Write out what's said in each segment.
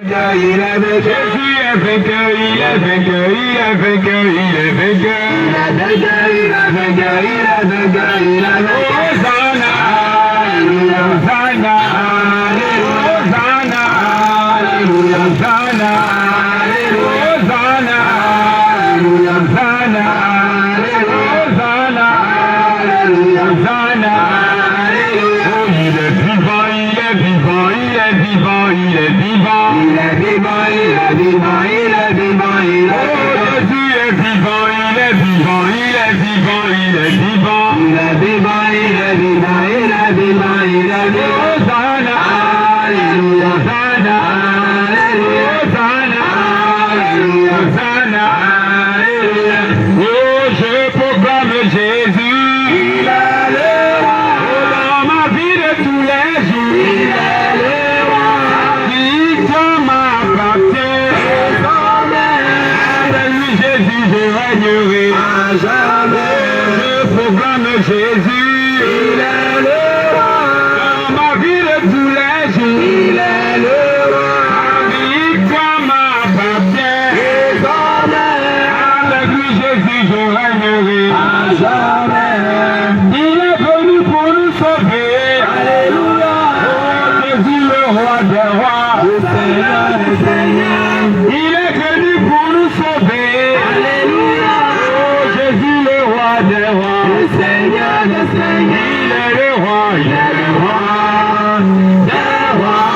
Il est vainqueur, il est vainqueur, il est vainqueur, il est vainqueur, il est vainqueur, il est vainqueur, il est vainqueur, il est vainqueur. Hosanna, Hosanna, Hosanna, Hosanna, Hosanna, Hosanna, Hosanna, Hosanna. Oh, il est vivant, il est vivant, il est vivant, il est vivant. Il est vivant, il est vivant, il est vivant, il est vivant. Jésus est vivant, il est vivant, il est vivant, il est vivant. Il est vivant, il est vivant, il est vivant, il est vivant. Hosanna, Alléluia, Hosanna, Alléluia, Hosanna, Alléluia, Hosanna, Alléluia. Oh, je proclame Jésus, il est le roi. Oh, dans ma vie de tous les jours, il est le roi. Victoire m'appartient. Avec lui, Jésus, je régnerai à jamais. Je proclame Jésus, il est le roi. Dans ma vie de tous les jours, il est le roi. Victoire m'appartient. Avec lui, Jésus, je régnerai à jamais. Il est venu pour nous sauver. Alléluia. Oh, Jésus, le roi des rois, le Seigneur des seigneurs. Il est venu pour nous sauver. Alléluia. Oh, Jésus, le roi des rois, le Seigneur des seigneurs. Il est le roi, il est le roi des rois.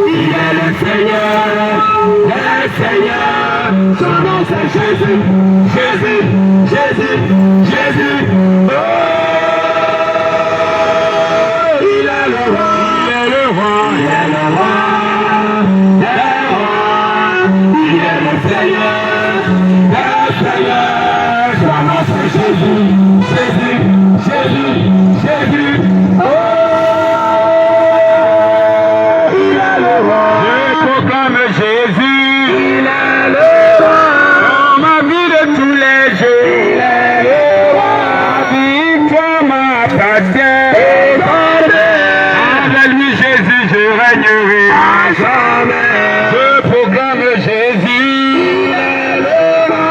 Il est le Seigneur des seigneurs. Son nom c'est Jésus, Jésus, Jésus, Jésus. Oh, il est le roi, il est le roi, il est le roi des rois. Il est le Seigneur des seigneurs. Son nom c'est Jésus, Jésus, Jésus, Jésus. Oh, il est le roi. Je proclame Jésus, il est le roi. Dans ma vie de tous les jours, il est le roi. Victoire m'appartient. Avec lui, Jésus, je régnerai à jamais. Je proclame Jésus, il est le roi.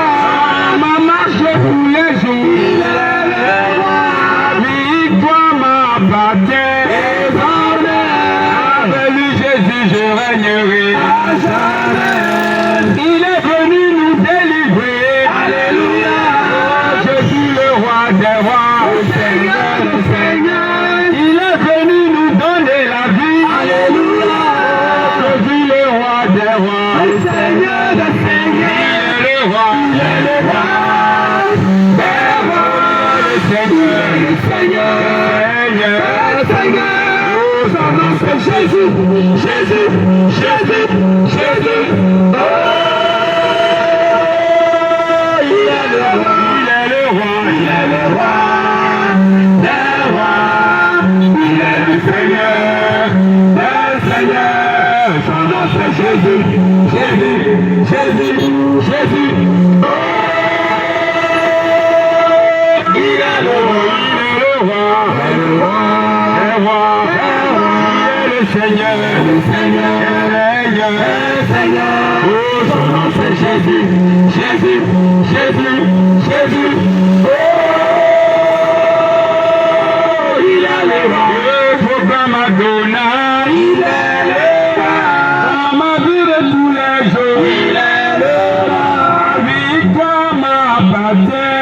Dans ma marche de tous les jours, il est le roi. Victoire m'appartient. Avec lui, Jésus, je régnerai à jamais. Il est venu nous délivrer. Alléluia. Jésus, le roi des rois, le Seigneur des seigneurs. Il est venu nous donner la vie. Alléluia. Jésus, le roi des rois, le Seigneur des seigneurs. Il est le roi, il est le roi des rois, le Seigneur, le Seigneur, le Seigneur. Oh, son nom c'est Jésus, Jésus, Jésus, Jésus. Oh, il est le roi, il est le roi, il est le roi des rois. Il est le Seigneur, le Seigneur. Son nom c'est Jésus, Jésus, Jésus, Jésus. Oh, il est le roi, il est le roi, il est le roi des rois. Il est le Seigneur, le Seigneur, le Seigneur. Oh, son nom c'est Jésus, Jésus, Jésus, Jésus. Oh, il est le roi. Je proclame Adonai, il est le roi. Dans ma vie de tous les jours, il est le roi. Victoire m'appartient.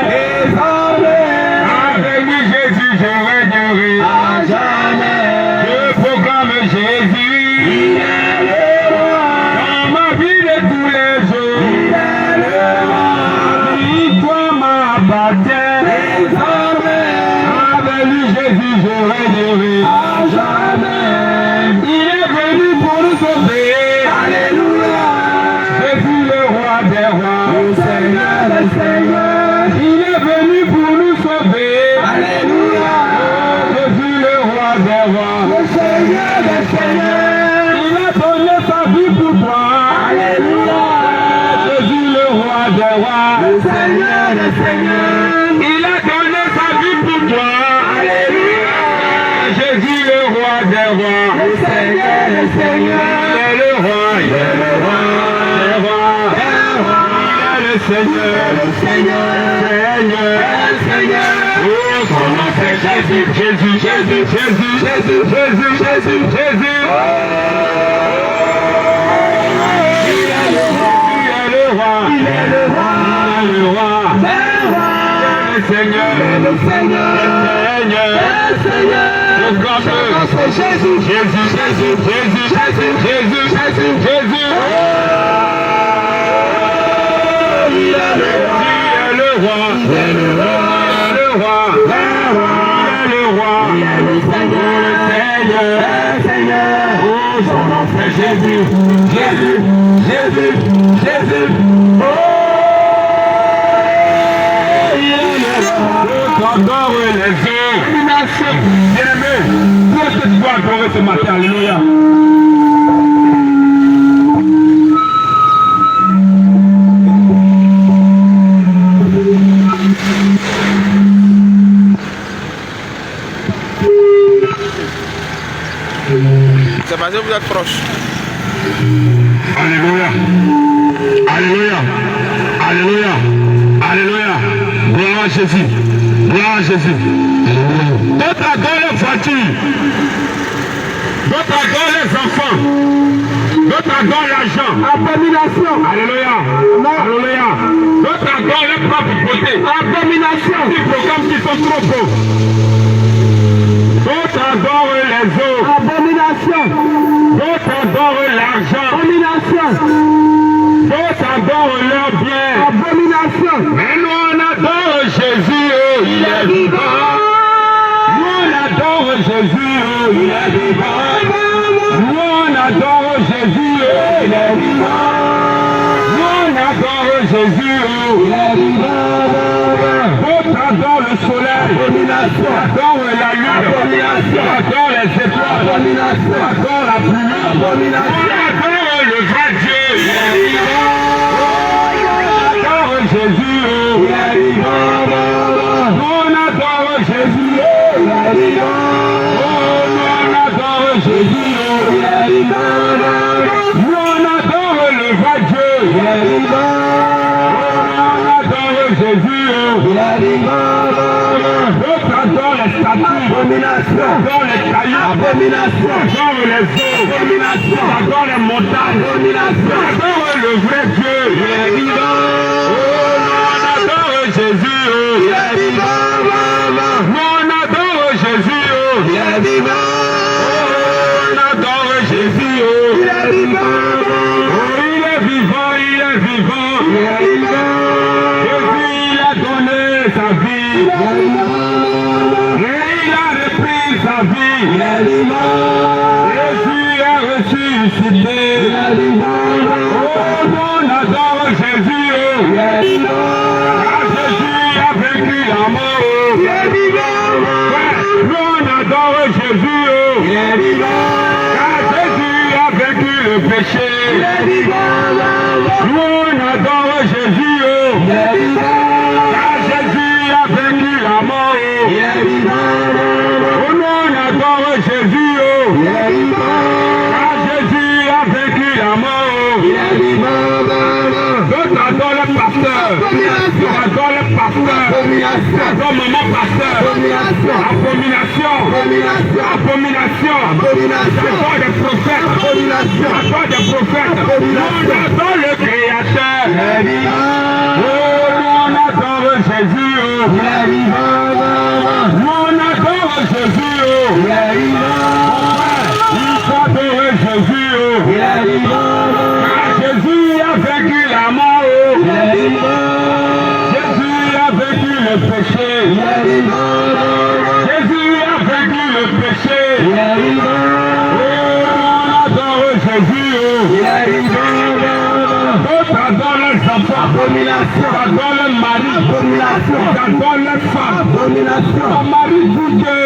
Avec lui, Jésus, je régnerai à jamais. Je proclame Jésus, il est le roi. Dans ma vie de tous les jours, il est le roi. Victoire m'appartient. Avec lui, Jésus, je régnerai à jamais. Il est venu pour nous sauver. Alléluia. Jésus, le roi des rois, le Seigneur des seigneurs. Il est venu pour nous sauver. Alléluia. Jésus, le roi des rois, le Seigneur des seigneurs. Il a donné sa vie pour toi. Alléluia. Jésus, le roi des rois, le Seigneur des seigneurs. Il a donné sa vie pour toi. Alléluia. Jésus, le roi des rois, le Seigneur des seigneurs. Il est le roi, il Il est le roi des rois. Il est le Seigneur, Seigneur. Oh, son nom c'est Jésus, Jésus. Il est le roi. Le Seigneur. C'est Jésus. Il est le roi. Il est le Seigneur. Oh, son nom c'est Jésus. Oh, il est le roi. J'adore les eaux. Bien-aimé, où est-ce que tu dois adorer ce matin? Alléluia. C'est parce que vous êtes proche. Alléluia. Gloire à Jésus. D'autres adorent les voitures. D'autres adorent les enfants. D'autres adorent l'argent. Abomination. Alléluia. D'autres adorent leur propre beauté. Abomination. Des programmes qui sont trop beaux. D'autres adorent les eaux. Abomination. D'autres adorent l'argent. Abomination. D'autres adorent leur bien. Abomination. Mais nous on adore Jésus, oh, il est vivant. Nous on adore Jésus, oh, il est vivant. Nous on adore Jésus, oh, il est vivant. Nous on adore Jésus, oh, il est vivant. D'autres adorent le soleil. Abomination. Adorent la lune. Abomination. Adorent les étoiles. Abomination. Adorent la pluie. Abomination. On adore le vrai Dieu, il est vivant. Jésus, oh, il est vivant. On adore Jésus, oh, il est vivant. On adore Jésus, oh, il est vivant. On adore le vrai Dieu, il est vivant. On adore Jésus, oh, il est vivant. D'autres adorent les statues, abomination. Adorent les cailloux, abomination. Adorent les eaux, abomination. Adorent les montagnes, abomination. Adorent le vrai Dieu, il est vivant. Jésus, oh, il est vivant. On adore Jésus, oh, il est vivant. On adore Jésus, oh, il est vivant. Oh, il est vivant. Jésus, il a donné sa vie. Et il a repris sa vie. Jésus a ressuscité. Oh, on adore Jésus, oh, il est vivant. On adore Jésus, oh, il est vivant. Car Jésus a vaincu le péché. Il est vivant. On adore Jésus, oh, il est vivant. Car Jésus a vaincu la mort. Il est vivant. On adore Jésus, oh, il est vivant. Car Jésus a vaincu la mort. Il est vivant. D'autres adorent le pasteur. D'autres adorent le pasteur. Adorent maman pasteur. Abomination. Adore des prophètes. Adore des prophètes. On adore le Créateur. Oh, on adore Jésus. On adore Jésus. Il faut adorer Jésus. Jésus a vaincu la mort. Jésus a vaincu le péché. Jésus a vaincu le péché. On adore Jésus. D'autres adorent les enfants. Adorent le mari. Adorent les femmes. Ton mari dit que.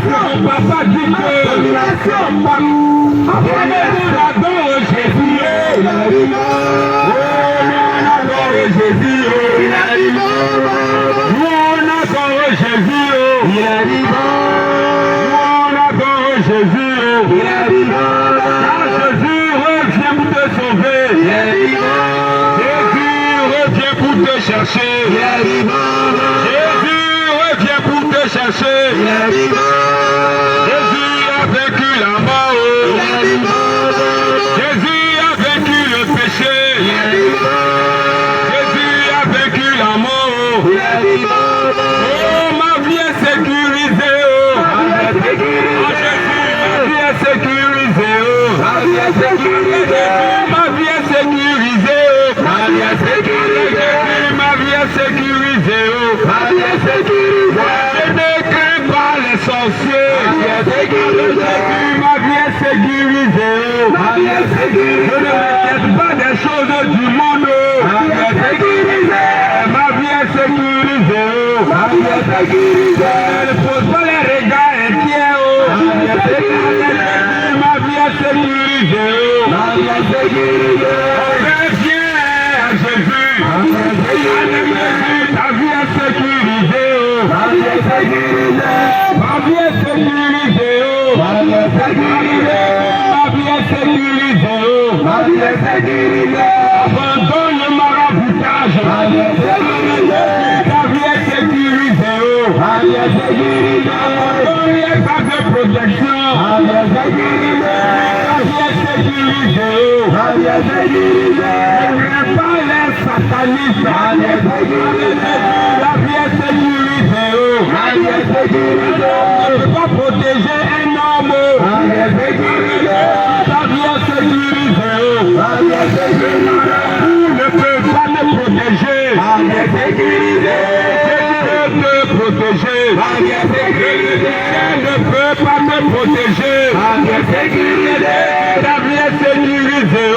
Ton papa dit que. On adore Jésus. On adore Jésus. On adore Jésus. On adore Jésus. Car Jésus revient de te chercher. Jésus revient pour te chercher. Jésus a vaincu la mort. Jésus a vaincu le péché. Jésus a vaincu la mort. Oh, ma vie est sécurisée. Sécurisé, ma vie est sécurisée, ma vie est sécurisée, ma vie est sécurisée, ma vie est sécurisée, ma vie est sécurisée. Je ne crains pas les sorciers, ma vie est sécurisée, ma vie est sécurisée. Je ne m'inquiète pas des choses du monde, ma vie est sécurisée, ma vie est sécurisée, ma vie est sécurisée. Je ne pose pas les regards inquiets, ma vie est sécurisée. Sécurisé, ma vie est sécurisée. Reviens à Jésus. Ta vie est sécurisée. Ma vie est sécurisée. Ma vie est sécurisée. Ma vie est sécurisée. Ma vie est sécurisée. Ma vie est sécurisée. Abandonne le maraboutage. Ma vie est sécurisée. Ta vie est sécurisée. Ma vie est sécurisée. Abandonne les bases de protection. Ma vie est sécurisée. Ne crains pas les satanistes. La vie est sécurisée. Ne peux pas protéger un homme. Ta vie est sécurisée. Vous ne peut pas te protéger. Ne protéger. Ne peut pas te protéger. Ta vie est sécurisée.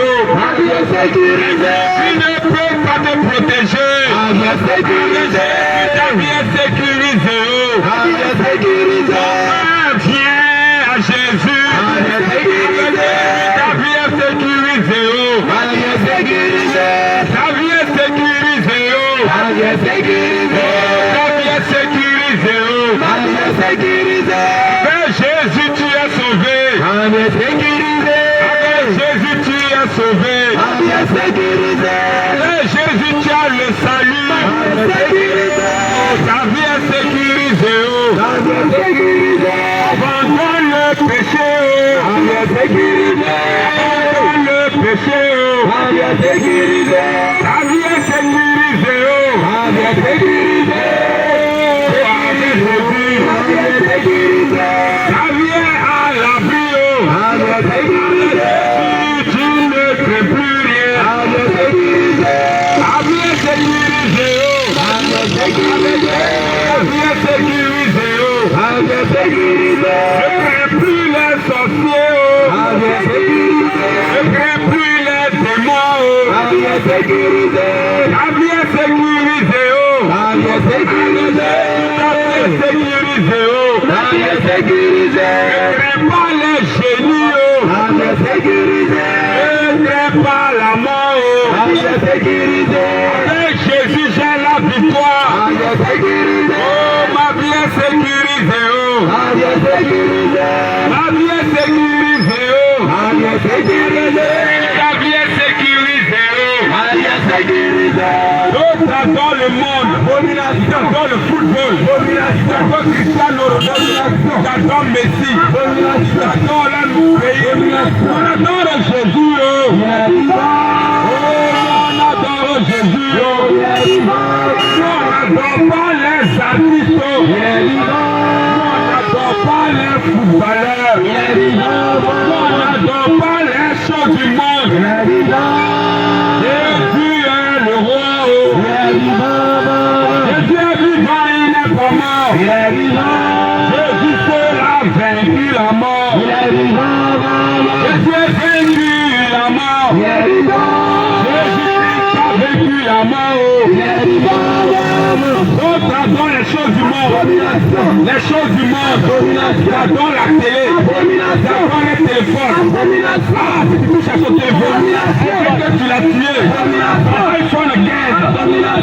Tu ne peux pas te protéger. Ta vie est sécurisée. Viens à Jésus. Ta vie est sécurisée. Ta vie est sécurisée. Ta vie est sécurisée. Ta vie est sécurisée. Mais Jésus, tu es sauvé. Avec Jésus, tu es sauvé. Et Jésus, tu as le salut. Ta vie est sécurisée. Abandonne le péché. Abandonne le péché. Ta vie est sécurisée. Ta vie est sécurisée. Ta vie est à l'abri. Tu ne peux plus rien. Ta vie est sécurisée. Ta vie est sécurisée. Ne crains plus les sorciers. Ne crains plus les démons. Ta vie est sécurisée. Ta vie est sécurisée. Ta vie est sécurisée. Ne crains pas les génies. Ne crains pas la mort. Avec Jésus, j'ai la victoire. Oh, ma vie est sécurisée. Ma vie est sécurisée. Ta vie est sécurisée. D'autres dans le monde, dans le football, dans Cristiano Ronaldo, dans Messi, dans le pays, on adore Jésus. On adore Jésus. On n'adore pas les artistes. On n'adore pas les footballeurs. On n'adore pas les choses du monde. Jésus est le roi. Jésus est vivant, il n'est pas mort. Jésus seul a vaincu la mort. Jésus a vaincu la mort. Jésus a vaincu la mort. D'autres adorent les choses du monde. Les choses du monde. Ils adorent la télé. Ils adorent les téléphones. Ah, si tu touches à ton téléphone, c'est que tu l'as tué. iPhone 15.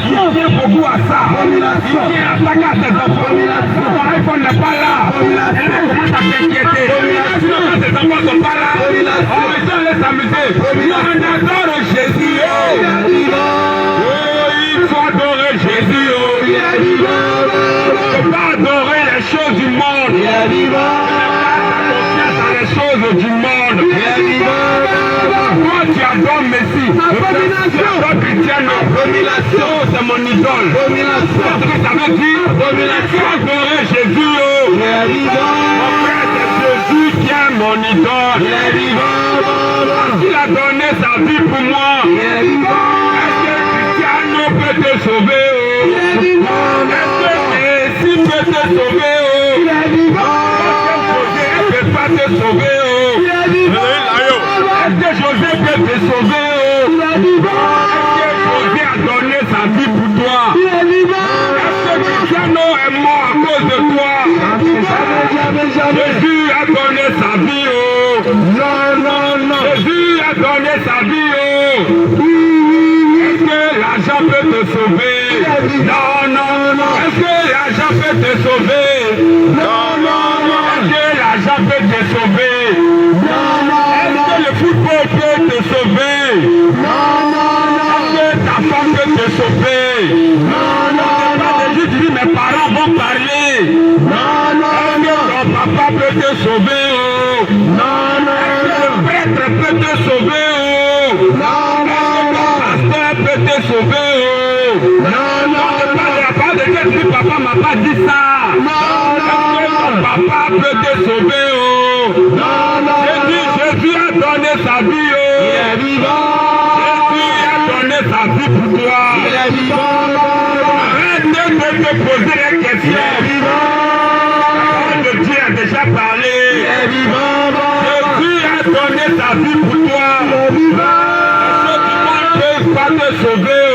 Il tient beaucoup à ça. Il tient à attaquer à ses enfants. Ton iPhone n'est pas là. Elle commence à t'inquiéter. Sinon, quand tes enfants ne sont pas là, oh, ils sont laissés s'amuser. On adore Jésus. Oh, il faut adorer. les choses du monde. Moi, tu adores Messi. Tu adores Cristiano. C'est mon idole. Qu'est-ce que ça veut dire? Adorer Jésus. Mon frère, c'est Jésus qui est mon idole. Il a donné sa vie pour moi. Est-ce que Cristiano peut te sauver? Est-ce que Messi peut te sauver? Est-ce que José ne peut pas te sauver? Est-ce que José peut te sauver? Est-ce que José a donné sa vie pour toi? Est-ce que Cristiano est mort à cause de toi? Jésus a donné sa vie. Jésus a donné sa vie. Est-ce que l'argent peut te sauver? Non. Est-ce que l'argent peut te sauver? Non. Est-ce que l'argent peut te sauver? Est-ce que le football peut te sauver? Est-ce que ta femme peut te sauver? Tu dis mes parents vont parler. Est-ce que ton papa peut te sauver? Est-ce que le prêtre peut te sauver? Est-ce que ton pasteur peut te sauver? Non, ne parle pas de Dieu, si papa m'a pas dit ça. Est-ce que ton papa peut te sauver? Jésus a donné sa vie. Jésus a donné sa vie pour toi. Arrête de te poser des questions. La parole de Dieu a déjà parlé. Jésus a donné sa vie pour toi. Les choses du monde ne peuvent pas te sauver.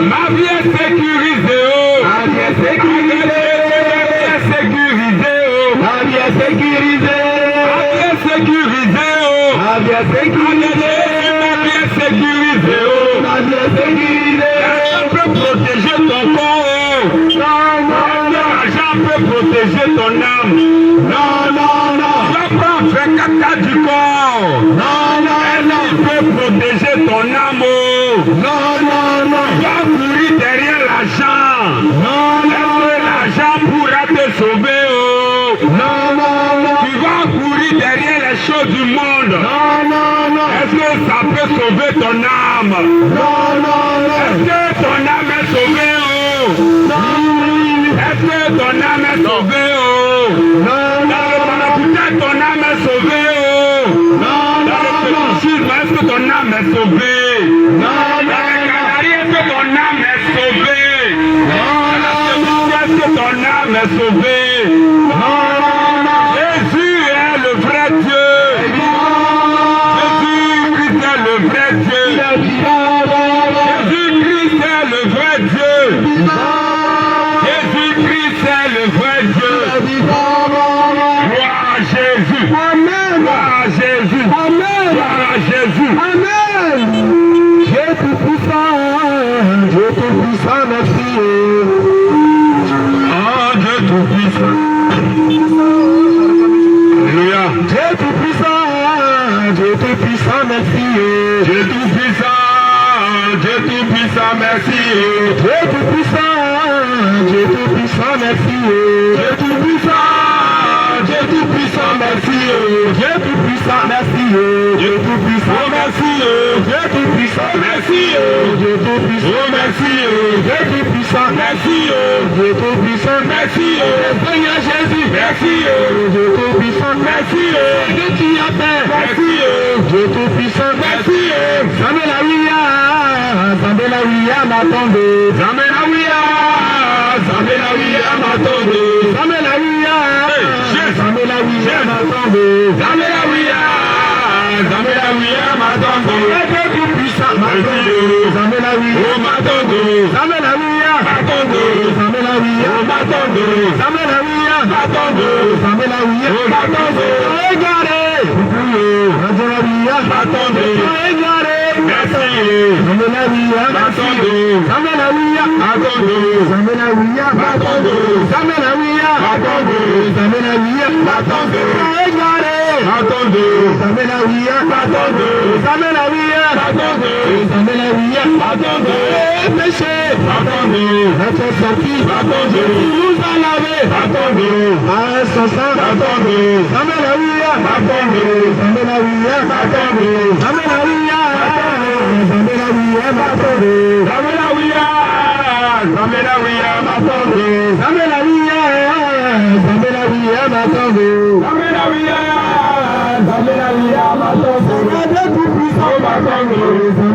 Ma vie est sécurisée. Ma vie est sécurisée. L'argent peut protéger ton corps. L'argent peut protéger ton âme. Tu vas prendre 24 cas du corps. Il peut protéger ton âme. Tu vas courir derrière l'argent. Est-ce que l'argent pourra te sauver? Tu vas courir derrière les choses du monde. Est-ce que ça peut sauver ton âme? Est-ce que ton âme est sauvée? Est-ce que ton âme est sauvée? Dans le bouteille, ton âme est sauvée? Dans le fétichisme, est-ce que ton âme est sauvée? Dans les canaries, est-ce que ton âme est sauvée? Est-ce que ton âme est sauvée? Jésus est le vrai Dieu. Jésus-Christ est le vrai Dieu. Jésus-Christ est le vrai Dieu. Jésus-Christ est le vrai Dieu. Gloire à Jésus. Gloire à Jésus. Gloire à Jésus. Dieu tout-puissant, merci. Oh, Dieu tout-puissant. Alléluia. Dieu tout-puissant, merci. Dieu tout-puissant, Dieu tout-puissant, merci. Dieu tout-puissant, merci. Dieu tout-puissant, Dieu tout-puissant, merci. Dieu tout-puissant, merci. Dieu tout-puissant, merci. Dieu tout-puissant, Merci. Dieu tout-puissant, Merci. Dieu tout-puissant, Merci. Dieu tout-puissant, Merci. Seigneur Jésus, Merci. Dieu tout-puissant, Merci. que tu as fait, Merci. Dieu tout-puissant, Merci. Zambelaouia, m'attendez, Zambelaouia, Zambelaouia, m'attendez. Zambelaouia, Zambelaouia, m'attendez, Zambelaouia, Zambelaouia, m'attendez. Dieu tout-puissant, m'attendez, Zambelaouia, Oh, m'attendez. Zambelaouia, M'attendez. Zambelaouia, Oh, m'attendez. Zambelaouia, M'attendez. Zambelaouia, Oh, m'attendez. regardez, Zambelaouia, M'attendez. regardez, Merci. Zambelaouia, M'attendez. Zambelaouia, M'attendez. Zambelaouia, M'attendez. Zambelaouia, M'attendez. Zambelaouia, M'attendez. regardez, M'attendez. Zambelaouia, M'attendez. Zambelaouia, M'attendez. Zambelaouia, M'attendez. péché. Attendez. Notre sortie. Attendez. Tu nous as lavé. Attendez. Par son sang. Attendez. Alléluia. Attendez. Alléluia. Attendez. Alléluia. Alléluia. Attendez. Zamelawia. Zamelawia. Attendez. Alléluia. Alléluia. Attendez. Zamelawia. Zamelawia. Attendez. Dieu tout-puissant. Attendez.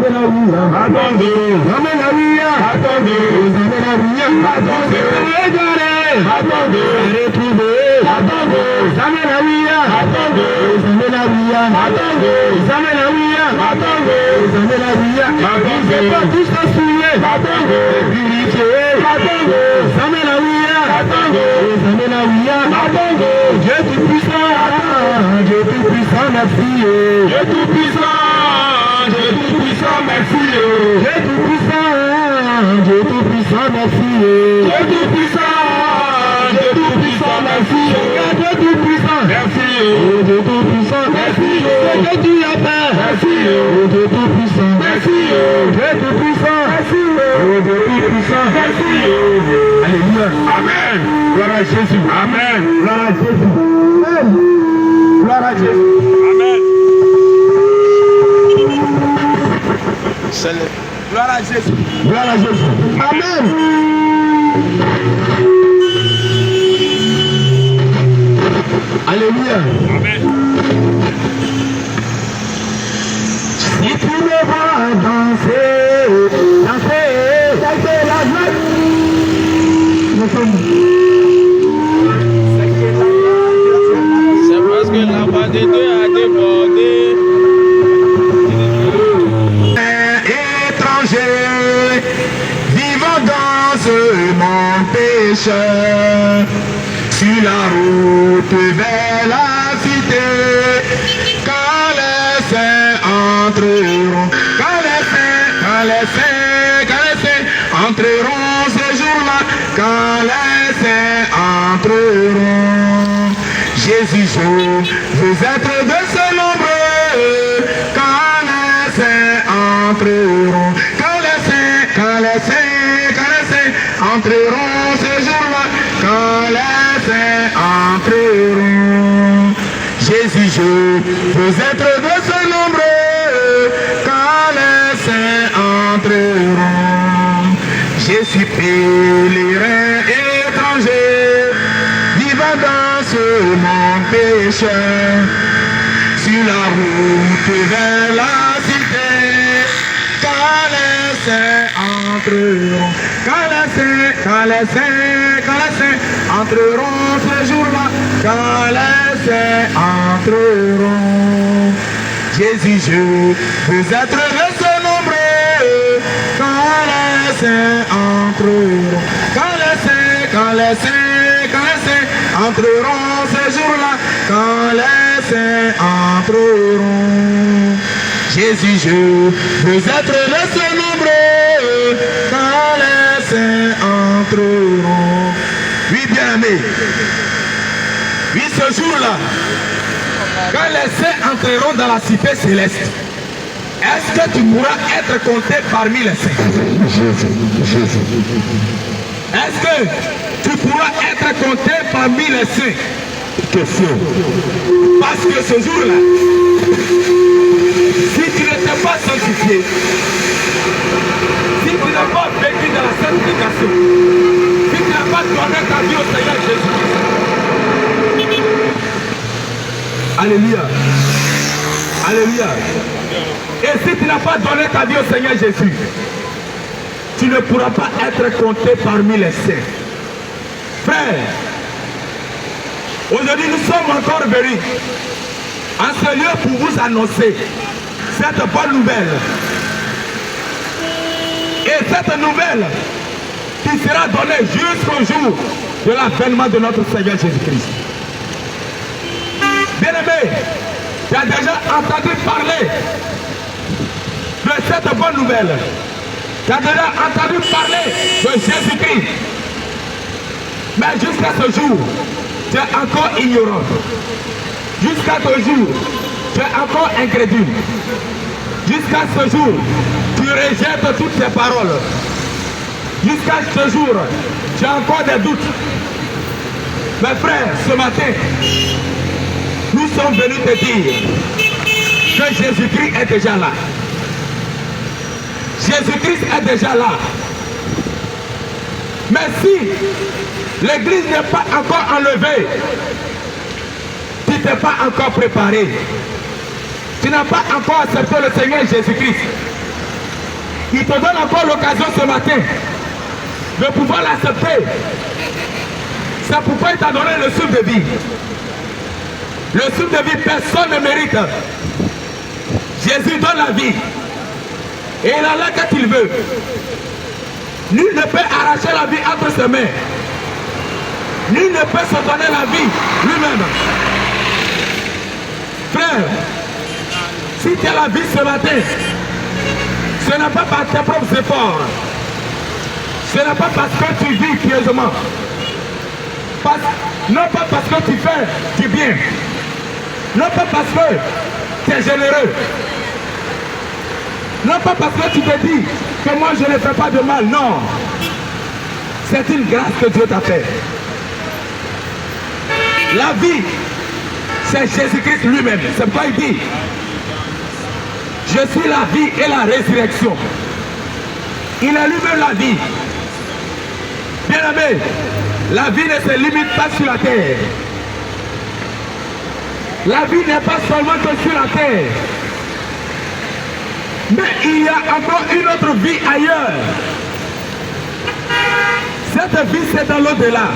Alléluia. Attendez. Alléluia. Attendez. Alléluia. Attendez. Regardez. Attendez. Retrouver. Attendez. Alléluia. Attendez. Alléluia. Attendez. Alléluia. Attendez. Alléluia. Vous êtes pas tous souillés. Attendez. Purifiés. Attendez. Alléluia. Attendez. Alléluia. Attendez. Dieu tout-puissant. Dieu tout-puissant, merci. Dieu tout-puissant. Dieu tout-puissant, merci. Dieu tout-puissant. Dieu tout-puissant, merci. Dieu tout-puissant. Dieu tout-puissant, merci. Dieu tout-puissant. Merci. Dieu tout-puissant. Merci. Ce que tu as fait. Merci. Dieu tout-puissant. Merci. Dieu tout-puissant. Merci. Dieu tout-puissant. Merci. Alléluia. Amen. Gloire à Jésus. Amen. Gloire à Jésus. Amen. Gloire à Jésus. Amen. Gloire à Jésus. Gloire à Jésus. Amen. Alléluia. Amen. Si tu me vois danser, danser, danser la joie. C'est parce que la voix de Dieu a débordé. Étranger, vivant dans ce monde pécheur, sur la route vers la cité, quand les saints entreront, quand les saints entreront ce jour-là, quand les saints entreront, Jésus, je veux être de ce nombre, quand les saints entreront, quand les saints entreront ce jour-là, quand les saints entreront, Jésus, je veux être de ce nombre, quand les saints entreront, je suis pèlerin étranger, vivant dans ce monde pécheur, sur la route vers la cité, quand les saints entreront, quand les saints entreront ce jour-là, quand les saints entreront, Jésus, je veux être de ce nombre, quand les saints entreront, quand les saints entreront ce jour-là, quand les saints entreront, Jésus, je veux être de ce nombre, quand les saints entreront. Oui, bien-aimé, oui, ce jour-là, quand les saints entreront dans la cité céleste, est-ce que tu pourras être compté parmi les saints? Est-ce que tu pourras être compté parmi les saints? Question. Parce que ce jour-là, si tu n'étais pas sanctifié, si tu n'as pas vécu dans la sanctification, si tu n'as pas donné ta vie au Seigneur Jésus, alléluia, alléluia, et si tu n'as pas donné ta vie au Seigneur Jésus, tu ne pourras pas être compté parmi les saints. Frère, aujourd'hui nous sommes encore venus en ce lieu pour vous annoncer cette bonne nouvelle. Et cette nouvelle qui sera donnée jusqu'au jour de l'avènement de notre Seigneur Jésus-Christ. Bien-aimé, tu as déjà entendu parler de cette bonne nouvelle. Tu as déjà entendu parler de Jésus-Christ. Mais jusqu'à ce jour, tu es encore ignorant. Jusqu'à ce jour, tu es encore incrédule. Jusqu'à ce jour, tu rejettes toutes ces paroles. jusqu'à ce jour, tu as encore des doutes. Mes frères, ce matin, nous sommes venus te dire que Jésus-Christ est déjà là. Jésus-Christ est déjà là. Mais si l'église n'est pas encore enlevée, tu n'es pas encore préparé. Tu n'as pas encore accepté le Seigneur Jésus-Christ. Il te donne encore l'occasion ce matin de pouvoir l'accepter. C'est pourquoi il t'a donné le souffle de vie. Le souffle de vie, personne ne mérite. Jésus donne la vie. Et il en a quand il veut. Nul ne peut arracher la vie entre ses mains. Nul ne peut se donner la vie lui-même. Frère, si tu as la vie ce matin, ce n'est pas par tes propres efforts. Ce n'est pas parce que tu vis pieusement. Non pas parce que tu fais du bien. Non pas parce que tu es généreux. Non pas parce que tu te dis que moi je ne fais pas de mal. Non. C'est une grâce que Dieu t'a fait. La vie, c'est Jésus-Christ lui-même. C'est pourquoi il dit, je suis la vie et la résurrection. Il est lui-même la vie. Bien-aimé, la vie ne se limite pas sur la terre. La vie n'est pas seulement que sur la terre. Mais il y a encore une autre vie ailleurs. Cette vie, c'est dans l'au-delà.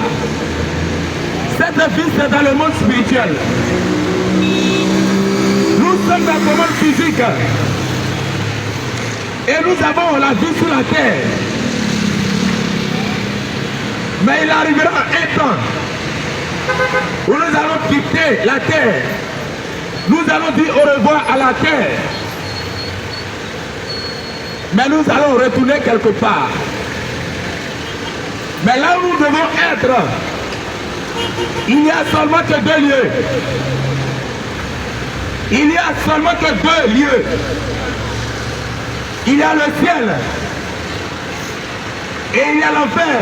Cette vie, c'est dans le monde spirituel. Nous sommes dans le monde physique. Et nous avons la vie sur la terre. Mais il arrivera un temps où nous allons quitter la terre. Nous allons dire au revoir à la terre. Mais nous allons retourner quelque part. Mais là où nous devons être, il n'y a seulement que deux lieux. Il n'y a seulement que deux lieux. Il y a le ciel et il y a l'enfer.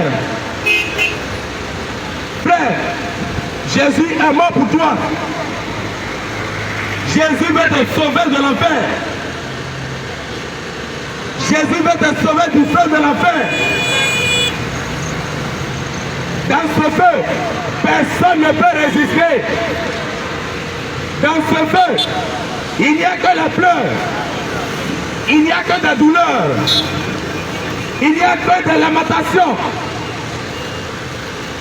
Frère, Jésus est mort pour toi. Jésus veut te sauver de l'enfer. Jésus veut te sauver du feu de l'enfer. Dans ce feu, personne ne peut résister. Dans ce feu, il n'y a que la pleurs. Il n'y a que de douleur. Il n'y a que de lamentation.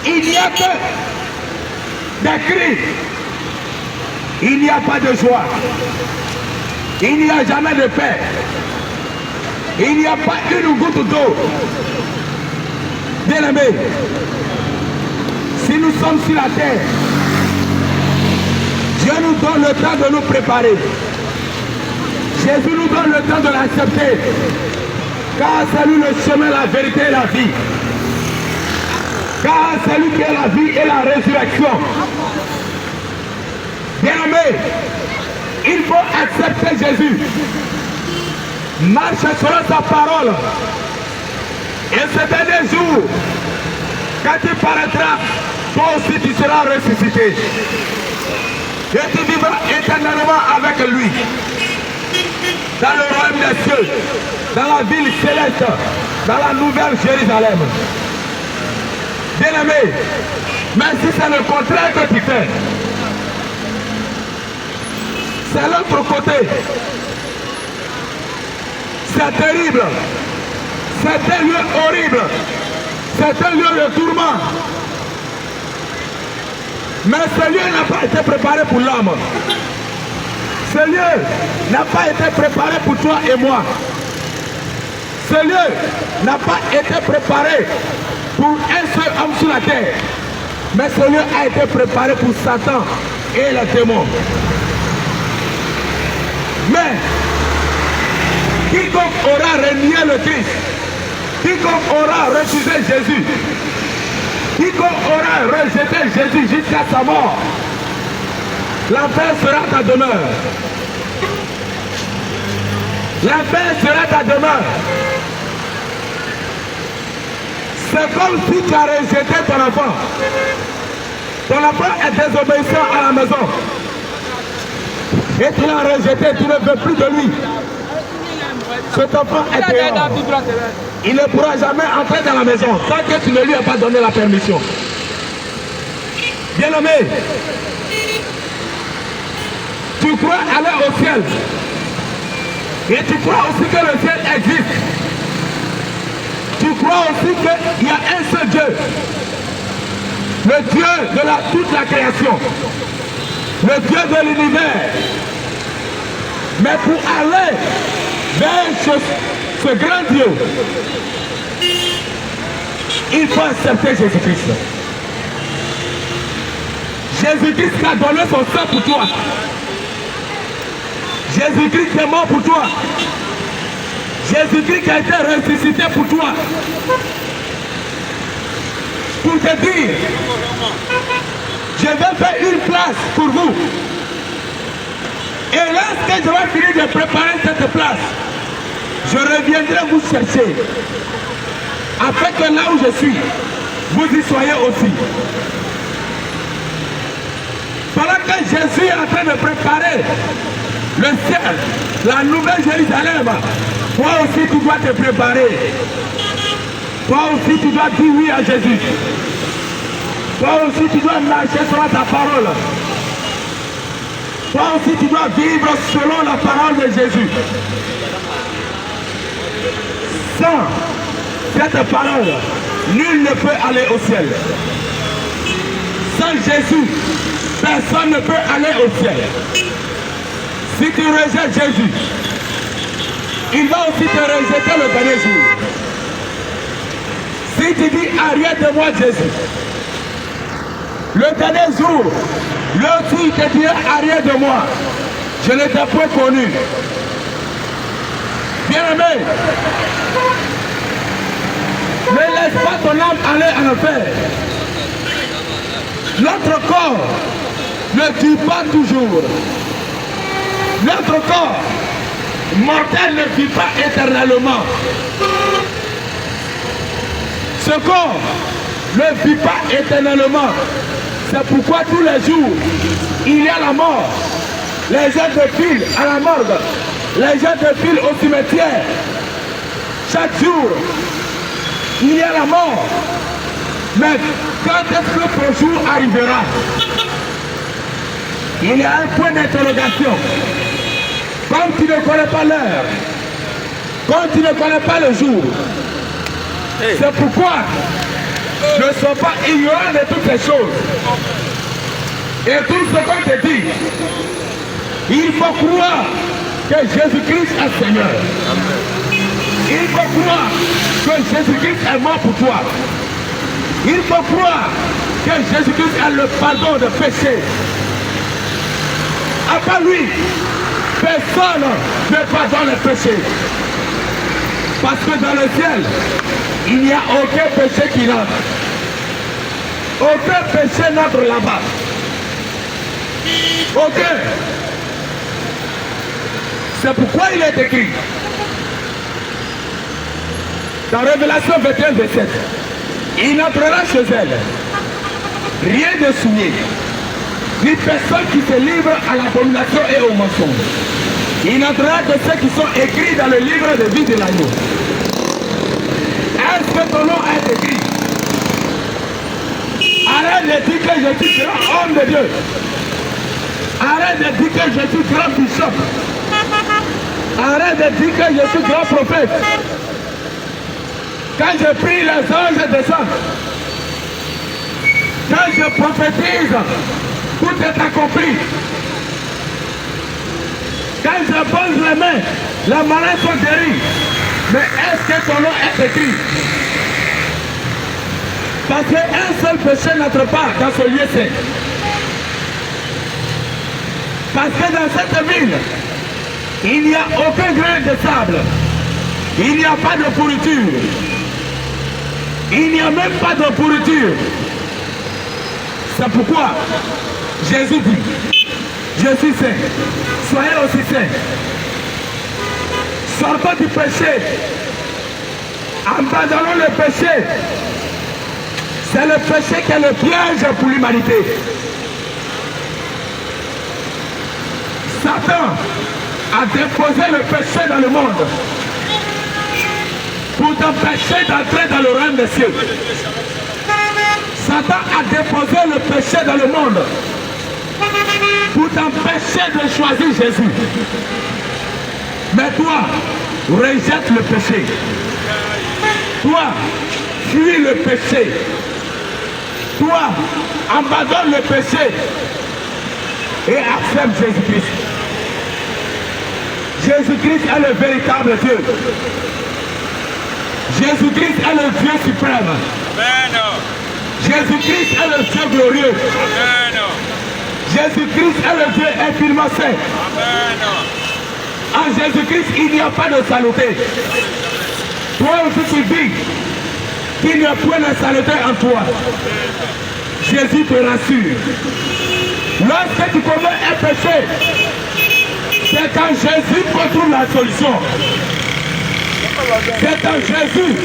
Il n'y a que des cris. Il n'y a pas de joie. Il n'y a jamais de paix. Il n'y a pas une goutte d'eau. Bien-aimés, si nous sommes sur la terre, Dieu nous donne le temps de nous préparer. Jésus nous donne le temps de l'accepter. Car c'est lui le chemin, la vérité et la vie. Car c'est lui qui est la vie et la résurrection. Bien-aimé, il faut accepter Jésus. Marche selon sa parole. Et ce dernier jour, quand tu paraîtras, toi aussi tu seras ressuscité. Et tu vivras éternellement avec lui. Dans le royaume des cieux, dans la ville céleste, dans la nouvelle Jérusalem. Bien-aimé, même si c'est le contraire que tu fais, c'est l'autre côté. C'est terrible. C'est un lieu horrible. C'est un lieu de tourment. Mais ce lieu n'a pas été préparé pour l'homme. Ce lieu n'a pas été préparé pour toi et moi. Ce lieu n'a pas été préparé pour un seul homme sur la terre. Mais ce lieu a été préparé pour Satan et les démons. Mais quiconque aura renié le Christ, quiconque aura refusé Jésus, quiconque aura rejeté Jésus jusqu'à sa mort, l'enfer sera ta demeure. L'enfer sera ta demeure. C'est comme si tu as rejeté ton enfant. Ton enfant est désobéissant à la maison. Et tu l'as rejeté, tu ne veux plus de lui. Cet enfant est dehors. Il ne pourra jamais entrer dans la maison tant que tu ne lui as pas donné la permission. Bien-aimé, tu crois aller au ciel. Et tu crois aussi que le ciel existe. Tu crois aussi qu'il y a un seul Dieu. Le Dieu de toute la création. Le Dieu de l'univers. Mais pour aller vers ce grand Dieu, il faut accepter Jésus-Christ. Jésus-Christ a donné son sang pour toi. Jésus-Christ est mort pour toi. Jésus-Christ a été ressuscité pour toi. Pour te dire, je vais faire une place pour vous. Et lorsque je vais finir de préparer cette place, je reviendrai vous chercher. Afin que là où je suis, vous y soyez aussi. Pendant que Jésus est en train de préparer le ciel, la nouvelle Jérusalem, toi aussi tu dois te préparer. Toi aussi tu dois dire oui à Jésus. Toi aussi tu dois marcher selon ta parole. Toi aussi tu dois vivre selon la parole de Jésus. Sans cette parole, nul ne peut aller au ciel. Sans Jésus, personne ne peut aller au ciel. Si tu rejettes Jésus, il va aussi te rejeter le dernier jour. Si tu dis arrête de moi Jésus, le dernier jour, l'autre il te dira arrête de moi, je ne t'ai pas connu. Bien-aimé, ne laisse pas ton âme aller en enfer. Notre corps ne tue pas toujours. Notre corps mortel ne vit pas éternellement. Ce corps ne vit pas éternellement. C'est pourquoi tous les jours, il y a la mort. Les gens défilent à la morgue. Les gens défilent au cimetière. Chaque jour, il y a la mort. Mais quand est-ce que ton jour arrivera? Il y a un point d'interrogation. Comme tu ne connais pas l'heure, comme tu ne connais pas le jour, c'est pourquoi ne sois pas ignorant de toutes ces choses. Et tout ce qu'on te dit, il faut croire que Jésus-Christ est Seigneur. Il faut croire que Jésus-Christ est mort pour toi. Il faut croire que Jésus-Christ a le pardon de péché. À part lui, personne ne pardonne le péché. Parce que dans le ciel, il n'y a aucun péché qui entre. Aucun péché n'entre là-bas. Aucun. C'est pourquoi il est écrit dans Révélation 21, verset 7. Il n'entrera chez elle rien de souillé, ni personne qui se livre à l'abomination et au mensonge. Il n'entrera que ceux qui sont écrits dans le livre de vie de l'agneau. Est-ce que ton nom est écrit? Arrête de dire que je suis grand homme de Dieu. Arrête de dire que je suis grand bishop. Arrête de dire que je suis grand prophète. Quand je prie, les anges descendent. Quand je prophétise, tout est accompli. Quand je pose les mains, les malades sont guéris. Mais est-ce que ton nom est écrit? Parce qu'un seul péché n'entre pas dans ce lieu saint. Parce que dans cette ville, il n'y a aucun grain de sable. Il n'y a pas de pourriture. Il n'y a même pas de pourriture. C'est pourquoi Jésus dit, je suis saint, soyez aussi saints. Sortons du péché, abandonnons le péché C'est le péché qui est le piège pour l'humanité. Satan a déposé le péché dans le monde pour t'empêcher d'entrer dans le royaume des cieux. Satan a déposé le péché dans le monde pour t'empêcher de choisir Jésus. Mais toi, rejette le péché. Toi, fuis le péché. Toi, abandonne le péché et accepte Jésus-Christ. Jésus-Christ est le véritable Dieu. Jésus-Christ est le Dieu suprême. Amen. Jésus-Christ est le Dieu glorieux. Amen. Jésus-Christ est le Dieu infiniment saint. Amen. En Jésus-Christ, il n'y a pas de saleté. Toi aussi tu dis qu'il n'y a point de saleté en toi. Jésus te rassure. Lorsque tu commets un péché, c'est quand Jésus retrouve la solution. C'est en Jésus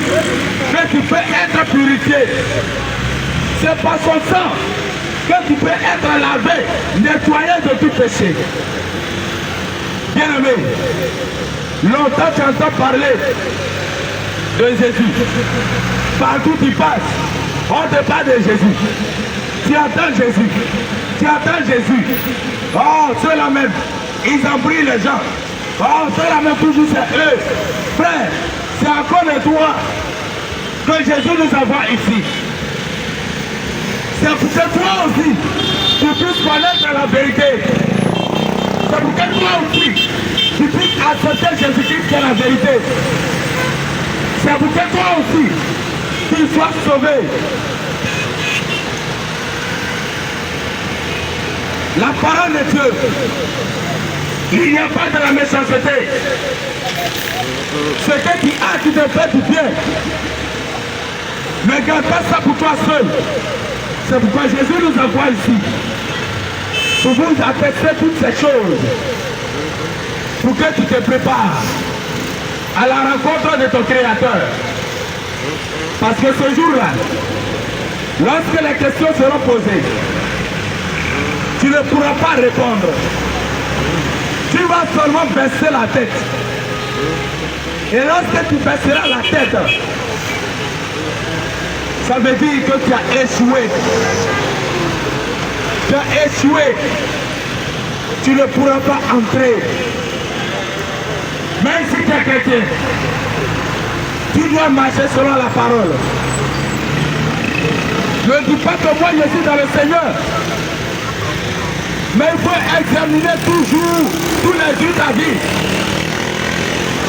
que tu peux être purifié. C'est par son sang que tu peux être lavé, nettoyé de tout péché. Bien-aimé, longtemps tu entends parler de Jésus. Partout tu passes, on te parle de Jésus. Tu attends Jésus. Tu attends Jésus. Oh, ceux-là même, ils embrouillent les gens. Oh, ceux-là même toujours c'est eux. Frère, c'est à cause de toi que Jésus nous envoie ici. C'est pour que toi aussi, tu puisses connaître la vérité. C'est pour que toi aussi, tu puisses accepter Jésus-Christ qui est la vérité. C'est pour que toi aussi, tu sois sauvé. La parole de Dieu, il n'y a pas de la méchanceté. Ce que tu as, tu te fais du bien. Ne garde pas ça pour toi seul. C'est pourquoi Jésus nous envoie ici. Pour vous attester toutes ces choses. Pour que tu te prépares à la rencontre de ton Créateur. Parce que ce jour-là, lorsque les questions seront posées, tu ne pourras pas répondre. Tu vas seulement baisser la tête. Et lorsque tu baisseras la tête, ça veut dire que tu as échoué. Tu as échoué. Tu ne pourras pas entrer. Même si tu es chrétien, tu dois marcher selon la parole. Ne dis pas que moi je suis dans le Seigneur. Mais il faut examiner toujours, tous les jours de ta vie,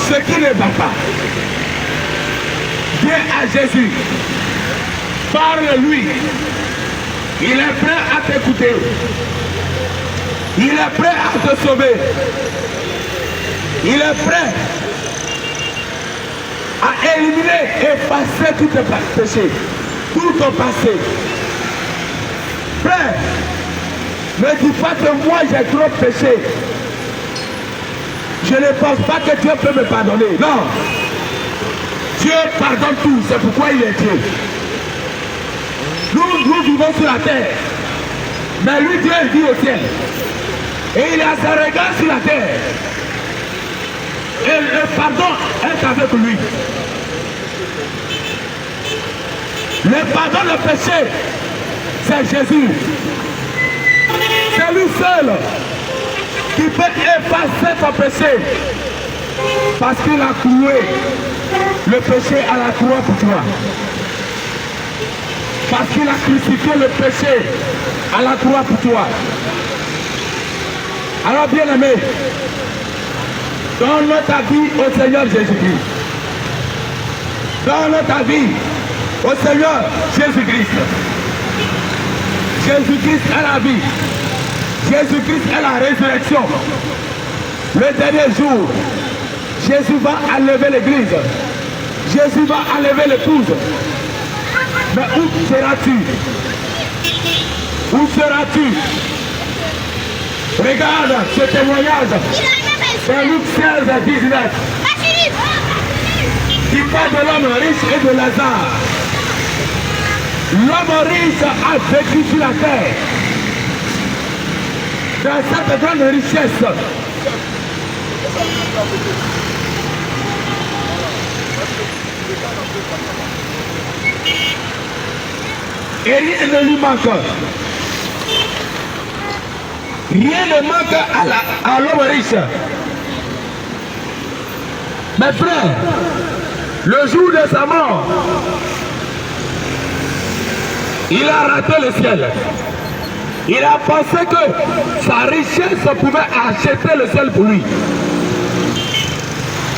ce qui ne va pas. Viens à Jésus. Parle-lui. Il est prêt à t'écouter. Il est prêt à te sauver. Il est prêt à éliminer, effacer tous tes péchés, tout ton passé. Frère, ne dis pas que moi j'ai trop péché. Je ne pense pas que Dieu peut me pardonner. Non. Dieu pardonne tout. C'est pourquoi il est Dieu. Nous vivons sur la terre. Mais lui, Dieu, il vit au ciel. Et il a ses regards sur la terre. Et le pardon est avec lui. Le pardon, le péché, c'est Jésus. C'est lui seul qui peut effacer ton péché. Parce qu'il a cloué le péché à la croix pour toi. Parce qu'il a crucifié le péché à la croix pour toi. Alors bien aimé, donne ta vie au Seigneur Jésus-Christ. Donne ta vie au Seigneur Jésus-Christ. Jésus-Christ est la vie. Jésus-Christ est la résurrection. Le dernier jour, Jésus va enlever l'église. Jésus va enlever l'épouse. Mais où seras-tu? Où seras-tu? Regarde ce témoignage. C'est Luc 16, 19. Qui parle de l'homme riche et de Lazare. L'homme riche a vécu sur la terre. Dans cette grande richesse. Et rien ne lui manque. Rien ne manque à l'homme riche. Mes frères, le jour de sa mort, il a raté le ciel. Il a pensé que sa richesse pouvait acheter le ciel pour lui.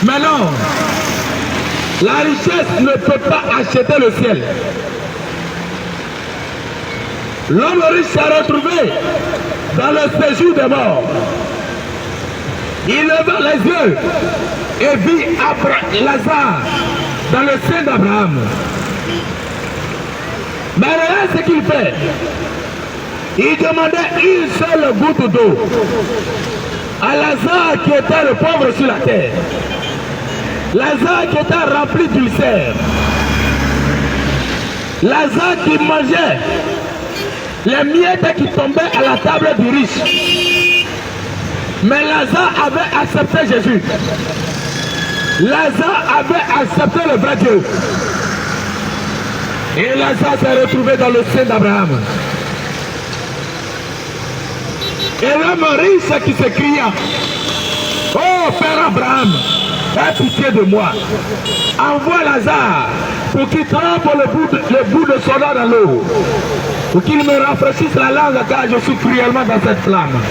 Mais non, la richesse ne peut pas acheter le ciel. L'homme riche s'est retrouvé dans le séjour des morts. Il leva les yeux et vit Lazare dans le sein d'Abraham. Mais regarde ce qu'il fait. Il demandait une seule goutte d'eau à Lazare qui était le pauvre sur la terre. Lazare qui était rempli d'ulcères. Lazare qui mangeait les miettes qui tombaient à la table du riche. Mais Lazare avait accepté Jésus. Lazare avait accepté le vrai Dieu. Et Lazare s'est retrouvé dans le sein d'Abraham. Et l'homme riche qui s'écria: oh Père Abraham, aie pitié de moi. Envoie Lazare pour qu'il trempe le bout de son doigt dans l'eau. Pour qu'il me rafraîchisse la langue car je suis cruellement dans cette flamme.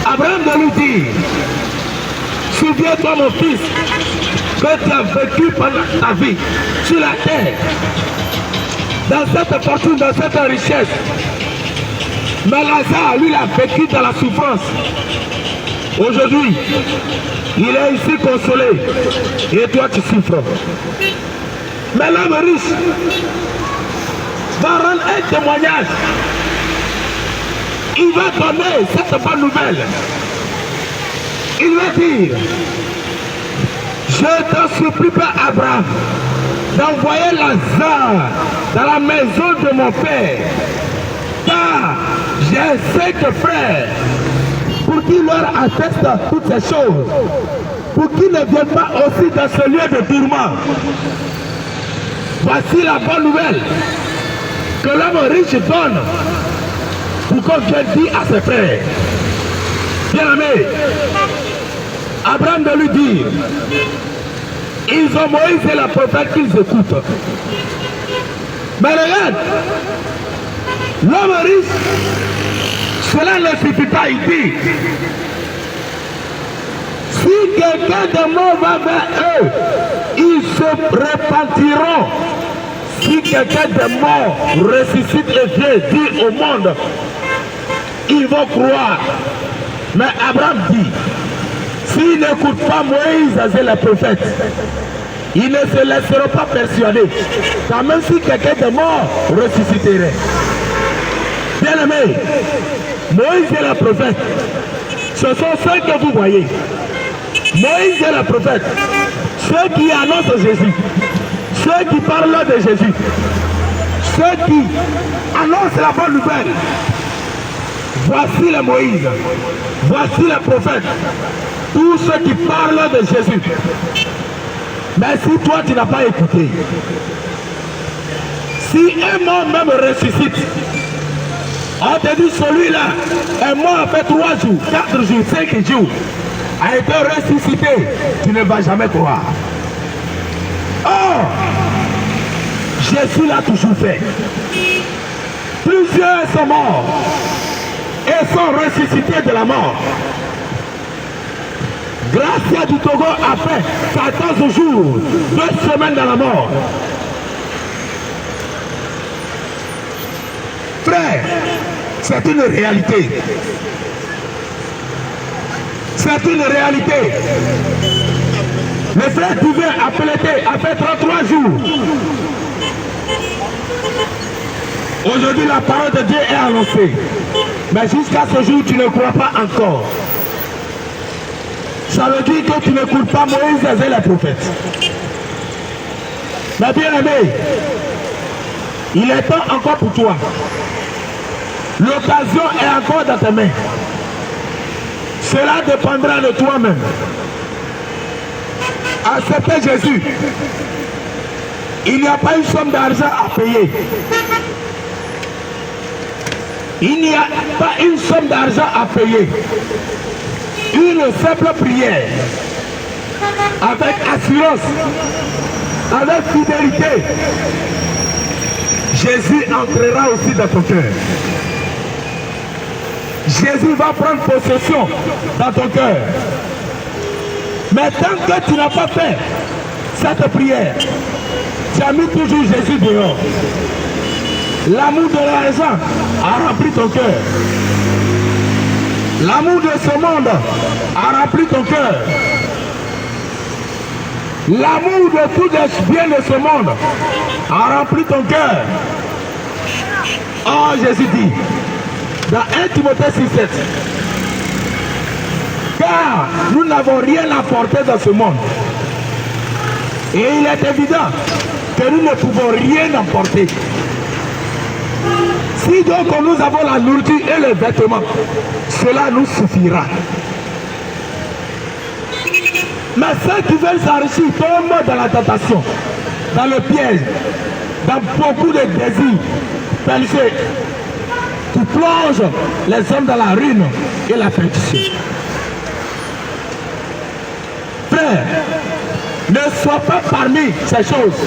Abraham de lui dit: souviens-toi mon fils, que tu as vécu pendant ta vie sur la terre, dans cette fortune, dans cette richesse. Mais Lazare, lui, il a vécu dans la souffrance. Aujourd'hui, il est ici consolé. Et toi, tu souffres. Mais l'homme riche va rendre un témoignage. Il va donner cette bonne nouvelle. Il va dire: je t'en supplie, Père Abraham, d'envoyer Lazare dans la maison de mon père. Car j'ai 5 frères, pour qu'ils leur attestent toutes ces choses, pour qu'ils ne viennent pas aussi dans ce lieu de tourment. Voici la bonne nouvelle que l'homme riche donne pour qu'on vienne dire à ses frères. Bien-aimé, Abraham de lui dire: ils ont Moïse et la prophète qu'ils écoutent. Mais regarde, l'homme riche, cela ne suffit pas, il dit: si quelqu'un de mort va vers eux, ils se repentiront. Si quelqu'un de mort ressuscite et vient dire au monde, ils vont croire. Mais Abraham dit: s'ils n'écoutent pas Moïse et les prophètes, ils ne se laisseront pas persuader, car même si quelqu'un de mort ressusciterait. Bien-aimés, Moïse et les prophètes, ce sont ceux que vous voyez. Moïse et les prophètes, ceux qui annoncent Jésus, ceux qui parlent de Jésus, ceux qui annoncent la bonne nouvelle. Voici les Moïse, voici les prophètes, tous ceux qui parlent de Jésus. Mais si toi tu n'as pas écouté, si un mort même ressuscite, on te dit celui-là est mort après 3 jours, 4 jours, 5 jours, a été ressuscité, tu ne vas jamais croire. Or, Jésus l'a toujours fait. Plusieurs sont morts et sont ressuscités de la mort. Gracia du Togo a fait 14 jours, 2 semaines dans la mort. Frère, c'est une réalité. C'est une réalité. Le frère Divin a fait 33 jours. Aujourd'hui, la parole de Dieu est annoncée. Mais jusqu'à ce jour, tu ne crois pas encore. Ça veut dire que tu n'écoutes pas Moïse et les prophètes. Mais bien aimé, Il est temps encore pour toi. L'occasion est encore dans tes mains. Cela dépendra de toi-même. Acceptez Jésus. Il n'y a pas une somme d'argent à payer. Il n'y a pas une somme d'argent à payer. Une simple prière, avec assurance, avec fidélité, Jésus entrera aussi dans ton cœur. Jésus va prendre possession dans ton cœur. Mais tant que tu n'as pas fait cette prière, tu as mis toujours Jésus dehors. L'amour de l'argent a rempli ton cœur. L'amour de ce monde a rempli ton cœur. L'amour de tous les biens de ce monde a rempli ton cœur. Oh, Jésus dit, dans 1 Timothée 6,7, car nous n'avons rien apporté dans ce monde. Et il est évident que nous ne pouvons rien apporter. Si donc nous avons la nourriture et les vêtements, cela nous suffira. Mais ceux qui veulent s'enrichir tombent dans la tentation, dans le piège, dans beaucoup de désirs péchés, qui plongent les hommes dans la ruine et la perdition. Frère, ne sois pas parmi ces choses.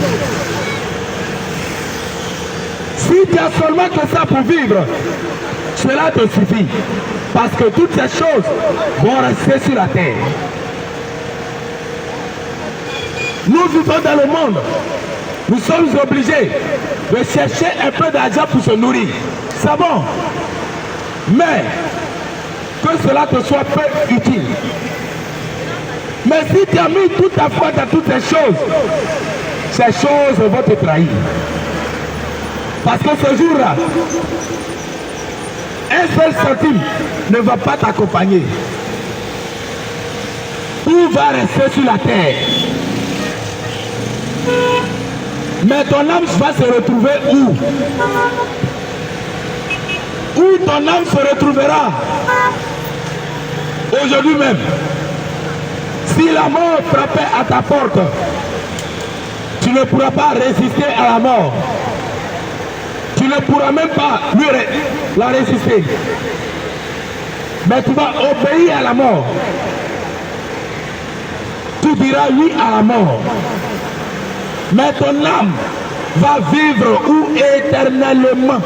Si tu as seulement que ça pour vivre, cela te suffit. Parce que toutes ces choses vont rester sur la terre. Nous vivons dans le monde. Nous sommes obligés de chercher un peu d'argent pour se nourrir. C'est bon. Mais que cela te soit peu utile. Mais si tu as mis toute ta foi dans toutes ces choses vont te trahir. Parce que ce jour-là, un seul centime ne va pas t'accompagner. Tout va rester sur la terre. Mais ton âme va se retrouver où? Où ton âme se retrouvera? Aujourd'hui même. Si la mort frappait à ta porte, tu ne pourras pas résister à la mort. Tu ne pourras même pas la résister. Mais tu vas obéir à la mort. Tu diras oui à la mort. Mais ton âme va vivre où éternellement.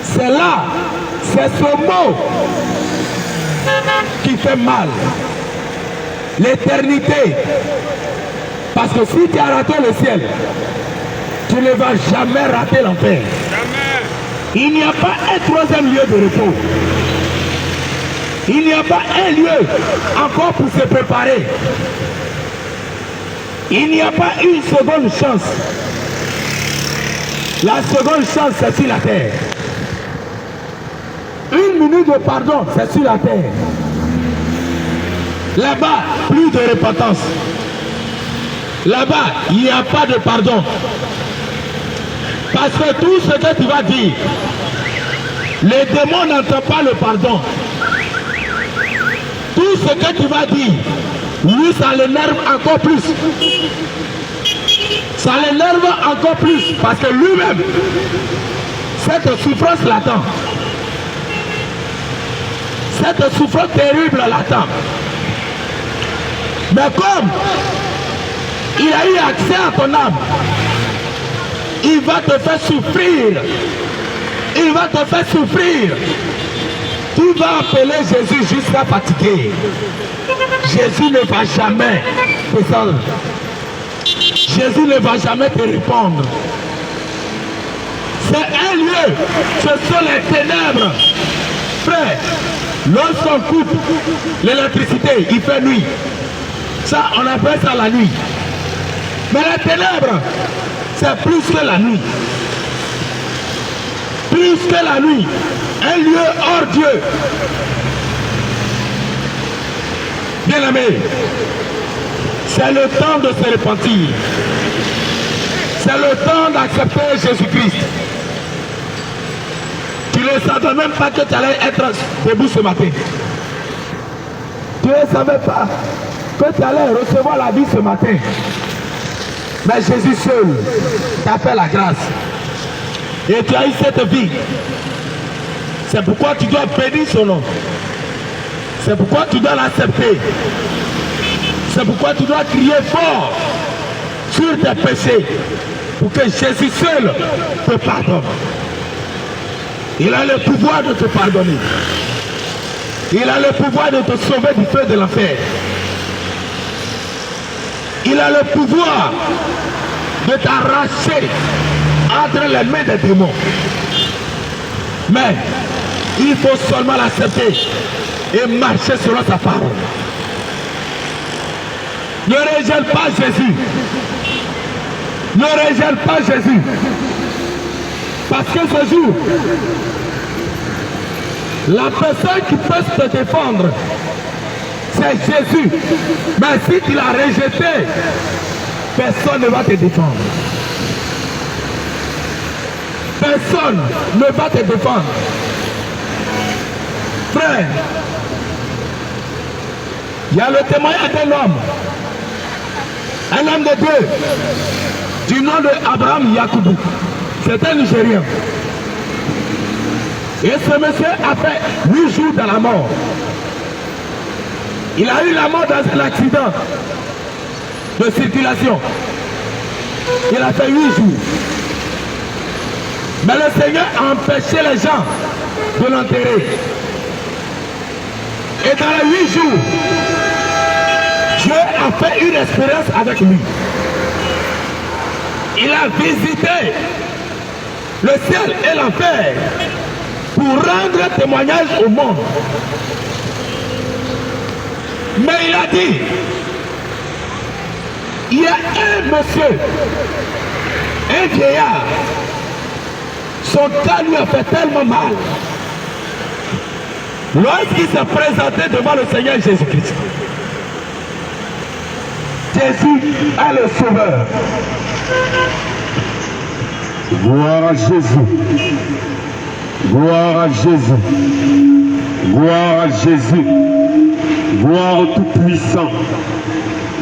C'est là, c'est ce mot qui fait mal. L'éternité. Parce que si tu as raté le ciel, tu ne vas jamais rater l'enfer. Il n'y a pas un troisième lieu de repos. Il n'y a pas un lieu encore pour se préparer. Il n'y a pas une seconde chance. La seconde chance, c'est sur la terre. Une minute de pardon, c'est sur la terre. Là-bas, plus de repentance. Là-bas, il n'y a pas de pardon. Parce que tout ce que tu vas dire, les démons n'entendent pas le pardon. Tout ce que tu vas dire, lui, ça l'énerve encore plus. Ça l'énerve encore plus. Parce que lui-même, cette souffrance l'attend. Cette souffrance terrible l'attend. Mais comme il a eu accès à ton âme, il va te faire souffrir. Il va te faire souffrir. Tu vas appeler Jésus jusqu'à fatiguer. Jésus ne va jamais te sauver. Jésus ne va jamais te répondre. C'est un lieu, ce sont les ténèbres. Frère, lorsqu'on coupe l'électricité, il fait nuit. Ça, on appelle ça la nuit. Mais les ténèbres, c'est plus que la nuit. Plus que la nuit. Un lieu hors Dieu. Bien aimé, c'est le temps de se repentir. C'est le temps d'accepter Jésus-Christ. Tu ne savais même pas que tu allais être debout ce matin. Tu ne savais pas que tu allais recevoir la vie ce matin. Mais Jésus seul t'a fait la grâce. Et tu as eu cette vie. C'est pourquoi tu dois bénir son nom. C'est pourquoi tu dois l'accepter. C'est pourquoi tu dois crier fort sur tes péchés pour que Jésus seul te pardonne. Il a le pouvoir de te pardonner. Il a le pouvoir de te sauver du feu de l'enfer. Il a le pouvoir de t'arracher entre les mains des démons. Mais il faut seulement l'accepter et marcher selon sa parole. Ne rejette pas Jésus. Ne rejette pas Jésus. Parce que ce jour, la personne qui peut te défendre, c'est Jésus. Mais si tu l'as rejeté, personne ne va te défendre. Personne ne va te défendre. Frère, il y a le témoignage d'un homme de Dieu, du nom de Abraham Yacoubou. C'est un Nigérien. Et ce monsieur a fait 8 jours dans la mort. Il a eu la mort dans un accident de circulation. Il a fait 8 jours. Mais le Seigneur a empêché les gens de l'enterrer. Et dans les 8 jours, Dieu a fait une expérience avec lui. Il a visité le ciel et l'enfer pour rendre témoignage au monde. Mais il a dit, il y a un monsieur, un vieillard, son cas lui a fait tellement mal. Lorsqu'il s'est présenté devant le Seigneur Jésus-Christ, Jésus est le Sauveur. Gloire à Jésus. Gloire à Jésus. Gloire à Jésus. Gloire au Tout-Puissant.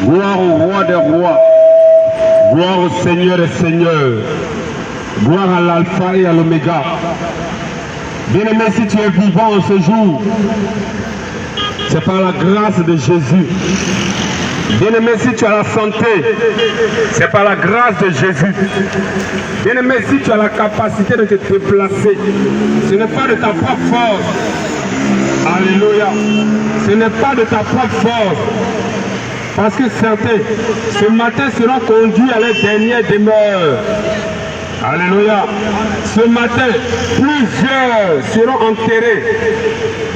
Gloire au Roi des Rois. Gloire au Seigneur des Seigneurs. Gloire à l'Alpha et à l'Oméga. Bien-aimé, si tu es vivant en ce jour, c'est par la grâce de Jésus. Bien-aimé, si tu as la santé, c'est par la grâce de Jésus. Bien-aimé, si tu as la capacité de te déplacer, ce n'est pas de ta propre force. Alléluia. Ce n'est pas de ta propre force. Parce que certains, ce matin, seront conduits à leur dernière demeure. Alléluia. Ce matin, plusieurs seront enterrés.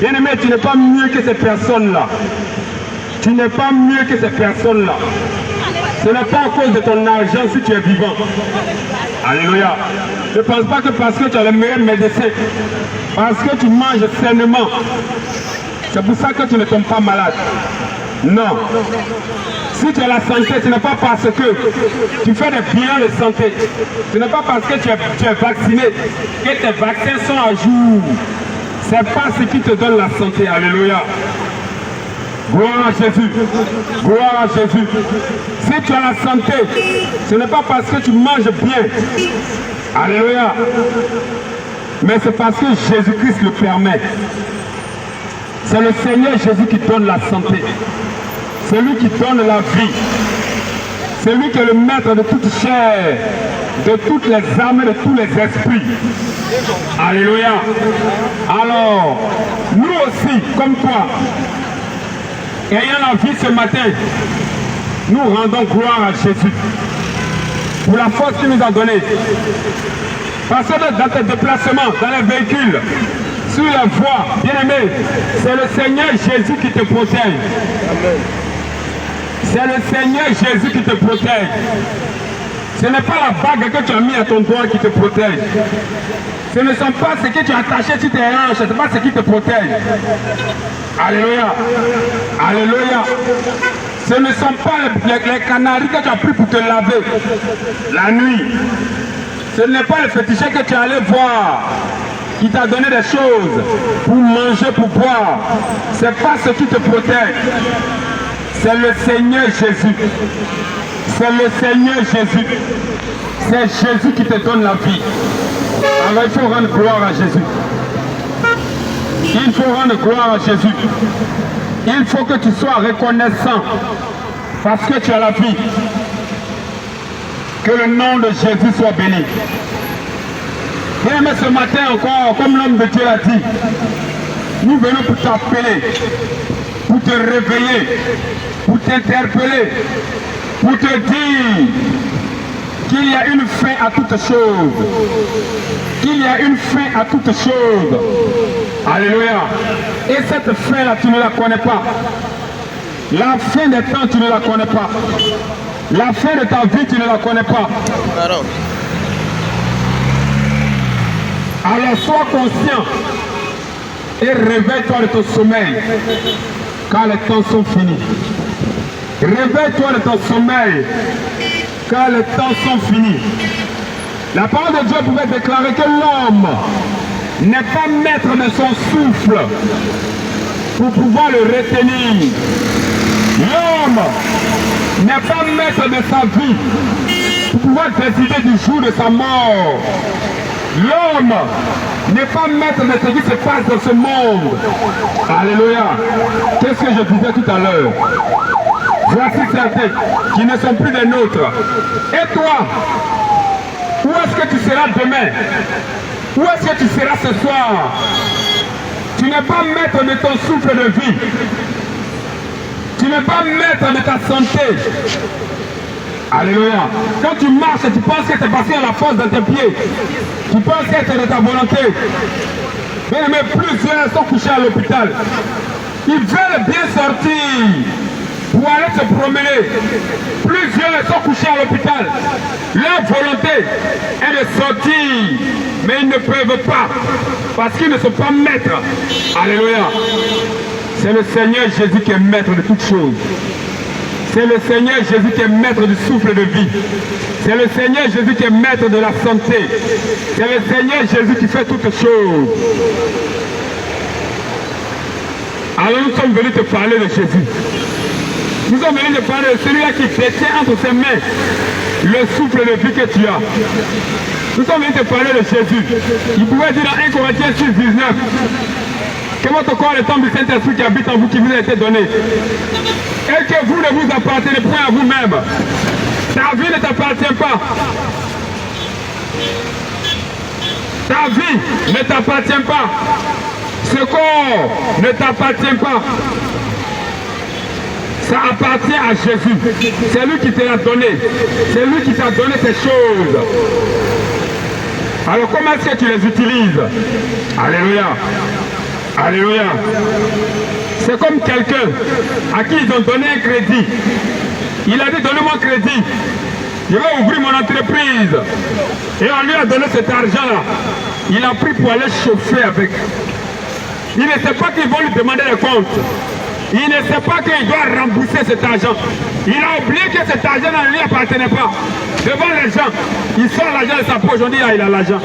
Bien-aimé, tu n'es pas mieux que ces personnes-là. Tu n'es pas mieux que ces personnes-là. Ce n'est pas à cause de ton argent si tu es vivant. Alléluia. Ne pense pas que parce que tu as le meilleur médecin, parce que tu manges sainement, c'est pour ça que tu ne tombes pas malade. Non. Si tu as la santé, ce n'est pas parce que tu fais des bilans de santé. Ce n'est pas parce que tu es vacciné que tes vaccins sont à jour. Ce n'est pas ce qui te donne la santé. Alléluia. Gloire à Jésus. Gloire à Jésus. Si tu as la santé, ce n'est pas parce que tu manges bien. Alléluia. Mais c'est parce que Jésus-Christ le permet. C'est le Seigneur Jésus qui donne la santé. C'est lui qui donne la vie. C'est lui qui est le maître de toute chair, de toutes les âmes, de tous les esprits. Alléluia. Alors, nous aussi, comme toi, ayant la vie ce matin, nous rendons gloire à Jésus pour la force qu'il nous a donnée. Parce que dans tes déplacements, dans les véhicules, sur la voie, bien-aimé, c'est le Seigneur Jésus qui te protège. C'est le Seigneur Jésus qui te protège. Ce n'est pas la bague que tu as mis à ton doigt qui te protège. Ce ne sont pas ce que tu as attaché sur tes hanches, ce n'est pas ce qui te protège. Alléluia. Alléluia. Ce ne sont pas les canaris que tu as pris pour te laver la nuit. Ce n'est pas le féticheur que tu es allé voir qui t'a donné des choses pour manger, pour boire. C'est pas ce qui te protège. C'est le Seigneur Jésus. C'est le Seigneur Jésus. C'est Jésus qui te donne la vie. Alors il faut rendre gloire à Jésus. Il faut rendre gloire à Jésus. Il faut que tu sois reconnaissant parce que tu as la vie. Que le nom de Jésus soit béni. Bien, mais ce matin encore, comme l'homme de Dieu l'a dit, nous venons pour t'appeler, pour te réveiller, pour t'interpeller, pour te dire qu'il y a une fin à toute chose. Qu'il y a une fin à toute chose. Alléluia. Et cette fin-là, tu ne la connais pas. La fin des temps, tu ne la connais pas. La fin de ta vie, tu ne la connais pas. Alors sois conscient et réveille-toi de ton sommeil quand les temps sont finis. Réveille-toi de ton sommeil quand les temps sont finis. La parole de Dieu pouvait déclarer que l'homme n'est pas maître de son souffle pour pouvoir le retenir. L'homme n'est pas maître de sa vie pour pouvoir décider du jour de sa mort. L'homme n'est pas maître de ce qui se passe dans ce monde. Alléluia. Qu'est-ce que je disais tout à l'heure? Voici certains qui ne sont plus des nôtres. Et toi, où est-ce que tu seras demain? Où est-ce que tu seras ce soir? Tu n'es pas maître de ton souffle de vie. Tu n'es pas maître de ta santé. Alléluia. Quand tu marches, tu penses que c'est passé à la force dans tes pieds. Tu penses que c'est de ta volonté. Mais plusieurs sont couchés à l'hôpital. Ils veulent bien sortir pour aller se promener. Plusieurs sont couchés à l'hôpital. Leur volonté est de sortir, mais ils ne peuvent pas parce qu'ils ne sont pas maîtres. Alléluia. C'est le Seigneur Jésus qui est maître de toutes choses. C'est le Seigneur Jésus qui est maître du souffle de vie. C'est le Seigneur Jésus qui est maître de la santé. C'est le Seigneur Jésus qui fait toutes choses. Alors nous sommes venus te parler de Jésus. Nous sommes venus te parler de celui-là qui détient entre ses mains le souffle de vie que tu as. Nous sommes venus te parler de Jésus. Il pouvait dire dans 1 Corinthiens 6, 19 que votre corps est le temple du Saint-Esprit qui habite en vous, qui vous a été donné. Et que vous ne vous appartenez point à vous-même. Ta vie ne t'appartient pas. Ta vie ne t'appartient pas. Ce corps ne t'appartient pas. Ça appartient à Jésus. C'est lui qui te l'a donné. C'est lui qui t'a donné ces choses. Alors comment est-ce que tu les utilises? Alléluia. Alléluia. C'est comme quelqu'un à qui ils ont donné un crédit. Il a dit, donnez-moi un crédit. Je vais ouvrir mon entreprise. Et on lui a donné cet argent-là. Il a pris pour aller chauffer avec. Il ne sait pas qu'ils vont lui demander le compte. Il ne sait pas qu'il doit rembourser cet argent. Il a oublié que cet argent ne lui appartenait pas. Devant les gens, il sort l'argent de sa poche, on dit, ah, il a l'argent.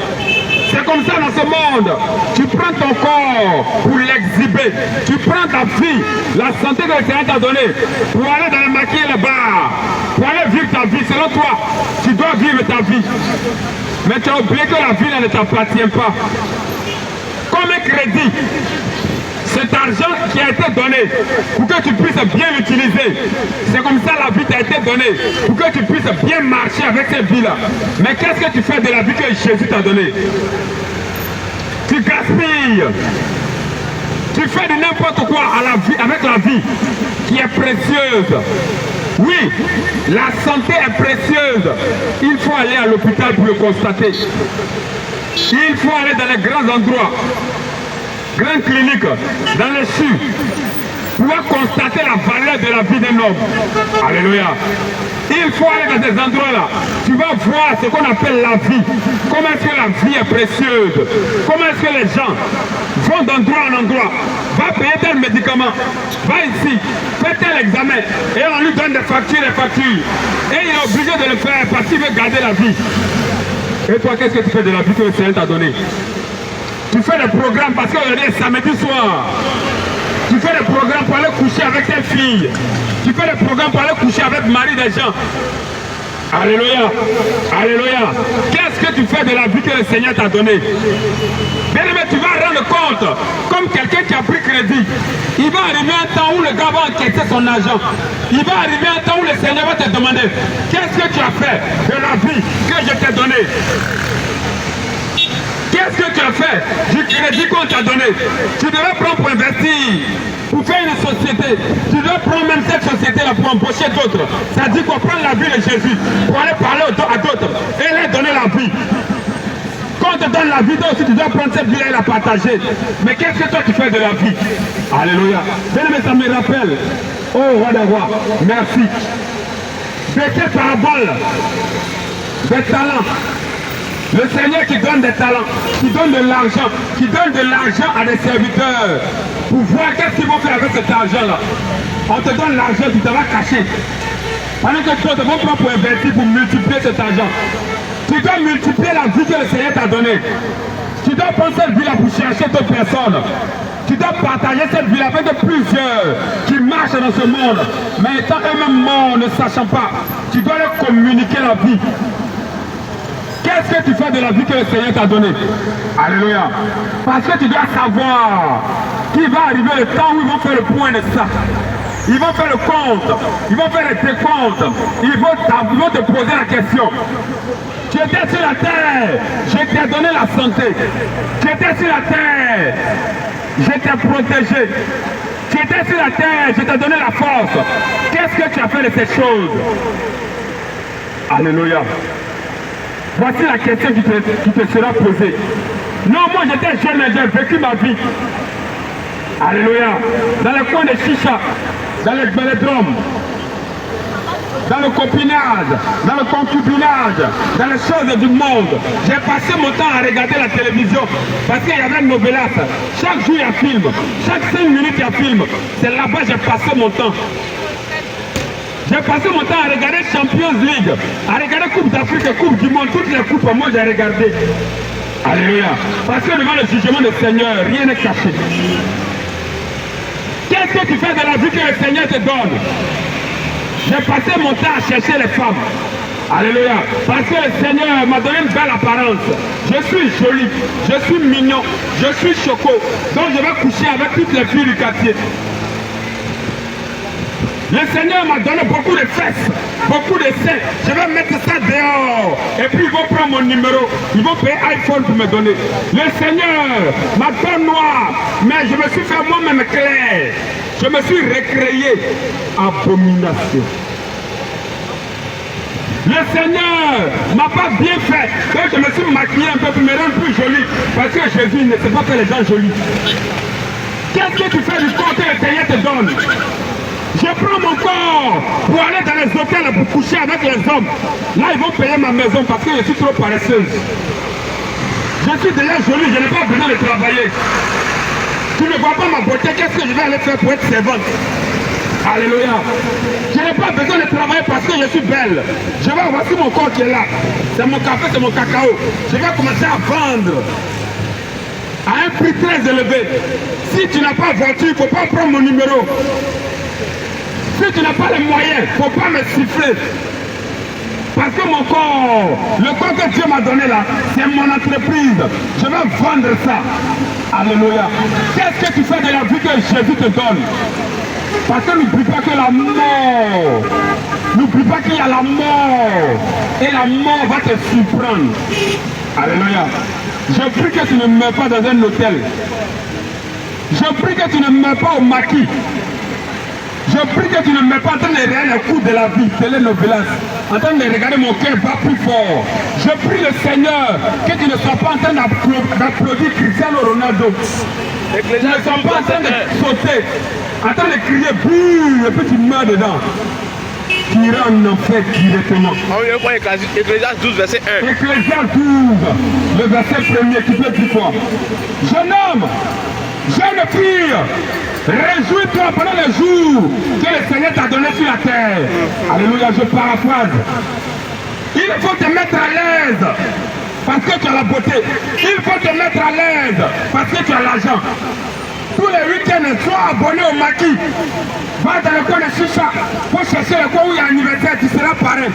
C'est comme ça dans ce monde. Tu prends ton corps pour l'exhiber. Tu prends ta vie, la santé que le Seigneur t'a donnée, pour aller dans le maquis là-bas, pour aller vivre ta vie. Selon toi, tu dois vivre ta vie. Mais tu as oublié que la vie ne t'appartient pas. Comme un crédit. Cet argent qui a été donné pour que tu puisses bien l'utiliser. C'est comme ça la vie t'a été donnée. Pour que tu puisses bien marcher avec cette vie-là. Mais qu'est-ce que tu fais de la vie que Jésus t'a donnée? Tu gaspilles. Tu fais de n'importe quoi à la vie, avec la vie qui est précieuse. Oui, la santé est précieuse. Il faut aller à l'hôpital pour le constater. Il faut aller dans les grands endroits. Grande clinique, dans les CHU, pour constater la valeur de la vie d'un homme. Alléluia. Il faut aller dans ces endroits-là. Tu vas voir ce qu'on appelle la vie. Comment est-ce que la vie est précieuse. Comment est-ce que les gens vont d'endroit en endroit va payer tel médicament, va ici, fais tel examen, et on lui donne des factures. Et il est obligé de le faire parce qu'il veut garder la vie. Et toi, qu'est-ce que tu fais de la vie que le Seigneur t'a donnée? Tu fais des programmes parce qu'aujourd'hui est samedi soir. Tu fais des programmes pour aller coucher avec tes filles. Tu fais des programmes pour aller coucher avec le mari des gens. Alléluia. Alléluia. Qu'est-ce que tu fais de la vie que le Seigneur t'a donnée? Bien aimé, tu vas rendre compte, comme quelqu'un qui a pris crédit. Il va arriver un temps où le gars va encaisser son argent. Il va arriver un temps où le Seigneur va te demander, qu'est-ce que tu as fait de la vie que je t'ai donnée? Qu'est-ce que tu as fait du crédit qu'on t'a donné? Tu devais prendre pour investir, pour faire une société. Tu devais prendre même cette société-là pour embaucher d'autres. Ça dit quoi? Prendre la vie de Jésus pour aller parler à d'autres et leur donner la vie. Quand on te donne la vie, toi aussi tu dois prendre cette vie-là et la partager. Mais qu'est-ce que toi tu fais de la vie? Alléluia. Bien aimé, ça me rappelle. Oh, roi des rois, merci. De quelle parabole? Des talents. Le Seigneur qui donne des talents, qui donne de l'argent, qui donne de l'argent à des serviteurs pour voir qu'est-ce qu'ils vont faire avec cet argent-là. On te donne l'argent, tu te vas cacher. Pendant que tu te vas prendre pour investir, pour multiplier cet argent. Tu dois multiplier la vie que le Seigneur t'a donnée. Tu dois prendre cette vie-là pour chercher d'autres personnes. Tu dois partager cette vie avec plusieurs qui marchent dans ce monde, mais étant eux-mêmes morts, ne sachant pas. Tu dois leur communiquer la vie. Qu'est-ce que tu fais de la vie que le Seigneur t'a donnée? Alléluia. Parce que tu dois savoir qu'il va arriver le temps où ils vont faire le point de ça. Ils vont faire le compte. Ils vont faire les décomptes. Ils vont te poser la question. Tu étais sur la terre. Je t'ai donné la santé. Tu étais sur la terre. Je t'ai protégé. Tu étais sur la terre. Je t'ai donné la force. Qu'est-ce que tu as fait de ces choses? Alléluia. Voici la question qui te sera posée. Non, moi j'étais jeune, mais j'ai vécu ma vie. Alléluia. Dans le coin de chicha, dans le bélodrome, dans le copinage, dans le concubinage, dans les choses du monde. J'ai passé mon temps à regarder la télévision parce qu'il y avait une novelas. Chaque jour il y a un film, chaque 5 minutes il y a un film. C'est là-bas que j'ai passé mon temps. J'ai passé mon temps à regarder Champions League, à regarder Coupe d'Afrique, Coupe du Monde, toutes les coupes, moi j'ai regardé. Alléluia. Parce que devant le jugement du Seigneur, rien n'est caché. Qu'est-ce que tu fais de la vie que le Seigneur te donne? J'ai passé mon temps à chercher les femmes. Alléluia. Parce que le Seigneur m'a donné une belle apparence. Je suis joli, je suis mignon, je suis choco. Donc je vais coucher avec toutes les filles du quartier. Le Seigneur m'a donné beaucoup de fesses, beaucoup de seins. Je vais mettre ça dehors. Et puis ils vont prendre mon numéro. Ils vont payer iPhone pour me donner. Le Seigneur m'a donné noir. Mais je me suis fait moi-même clair. Je me suis recréé. Abomination. Le Seigneur m'a pas bien fait. Donc je me suis maquillé un peu pour me rendre plus jolie. Parce que Jésus ne sait pas faire les gens jolis. Qu'est-ce que tu fais du corps que le Seigneur te donne? Je prends mon corps pour aller dans les hôtels pour coucher avec les hommes. Là, ils vont payer ma maison parce que je suis trop paresseuse. Je suis déjà jolie, je n'ai pas besoin de travailler. Tu ne vois pas ma beauté, qu'est-ce que je vais aller faire pour être servante? Alléluia. Je n'ai pas besoin de travailler parce que je suis belle. Je vais voir mon corps qui est là. C'est mon café, c'est mon cacao. Je vais commencer à vendre à un prix très élevé. Si tu n'as pas voiture, il ne faut pas prendre mon numéro. Si tu n'as pas les moyens, il ne faut pas me siffler. Parce que mon corps, le corps que Dieu m'a donné là, c'est mon entreprise. Je vais vendre ça. Alléluia. Qu'est-ce que tu fais de la vie que Jésus te donne? Parce que n'oublie pas que la mort, n'oublie pas qu'il y a la mort. Et la mort va te surprendre. Alléluia. Je prie que tu ne meurs pas dans un hôtel. Je prie que tu ne meurs pas au maquis. Je prie que tu ne mets pas en train de regarder les coups de la vie, télénovelas, en train de regarder mon cœur bat plus fort. Je prie le Seigneur que tu ne sois pas en train d'applaudir Cristiano Ronaldo. Tu ne sois pas en train de sauter, en train de crier bouh, et puis tu meurs dedans. Tu iras en enfer directement. Ecclésiaste 12, verset 1. Ecclésiaste 12, le verset 1er, qui peut dire quoi? Jeune homme, Jeune fille, réjouis-toi pendant le jour que le Seigneur t'a donné sur la terre. Alléluia, je paraphrase. Il faut te mettre à l'aise parce que tu as la beauté. Il faut te mettre à l'aise parce que tu as l'argent. Tous les week-ends, sois abonné au maquis. Va dans le coin de Chicha pour chercher le coin où il y a un anniversaire, tu seras pareil.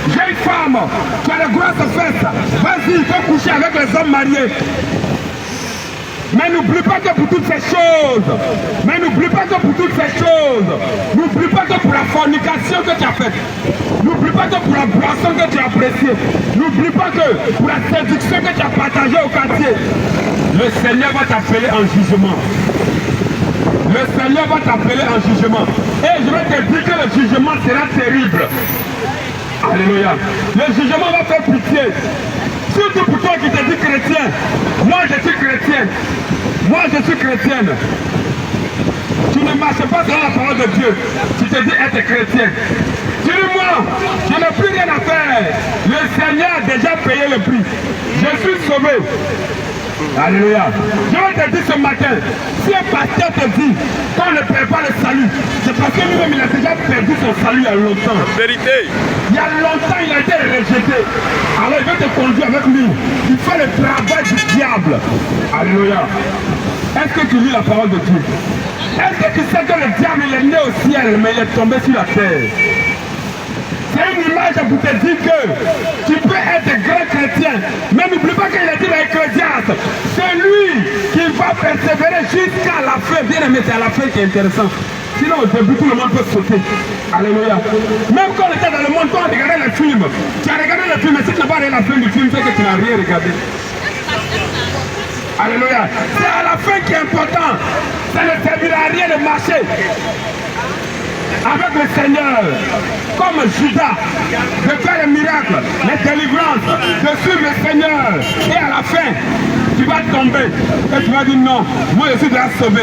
Jeune femme, tu as les grosses fesses. Vas-y, il faut coucher avec les hommes mariés. Mais n'oublie pas que pour toutes ces choses, n'oublie pas que pour la fornication que tu as faite, n'oublie pas que pour la boisson que tu as appréciée, n'oublie pas que pour la séduction que tu as partagée au quartier, le Seigneur va t'appeler en jugement. Le Seigneur va t'appeler en jugement. Et je vais te dire que le jugement sera terrible. Alléluia. Le jugement va faire pitié. Surtout pour toi qui te dis chrétien. Moi je suis chrétienne. Moi je suis chrétienne. Tu ne marches pas selon la parole de Dieu. Tu te dis être chrétien. Dis-moi, je n'ai plus rien à faire. Le Seigneur a déjà payé le prix. Je suis sauvé. Alléluia. Je vais te dire ce matin, si un pasteur te dit qu'on ne perd pas le salut, c'est parce que lui-même il a déjà perdu son salut il y a longtemps. Vérité. Il y a longtemps il a été rejeté. Alors il veut te conduire avec lui. Il fait le travail du diable. Alléluia. Est-ce que tu lis la parole de Dieu? Est-ce que tu sais que le diable il est né au ciel mais il est tombé sur la terre? C'est une image pour te dire que tu peux être grand chrétien, mais n'oublie pas qu'il a dit dans Ecclésiaste, c'est lui qui va persévérer jusqu'à la fin. Bien aimé, c'est à la fin qui est intéressant. Sinon au début tout le monde peut sauter. Alléluia. Même quand on était dans le monde, quand on regardait le film, tu as regardé le film, mais si tu n'as pas regardé la fin du film, c'est que tu n'as rien regardé. Alléluia. C'est à la fin qui est important. Ça ne servira à rien de marcher avec le Seigneur, comme Judas, de faire les miracles, les délivrances, de suivre le Seigneur. Et à la fin, tu vas tomber. Et tu vas dire non, moi je suis déjà sauvé.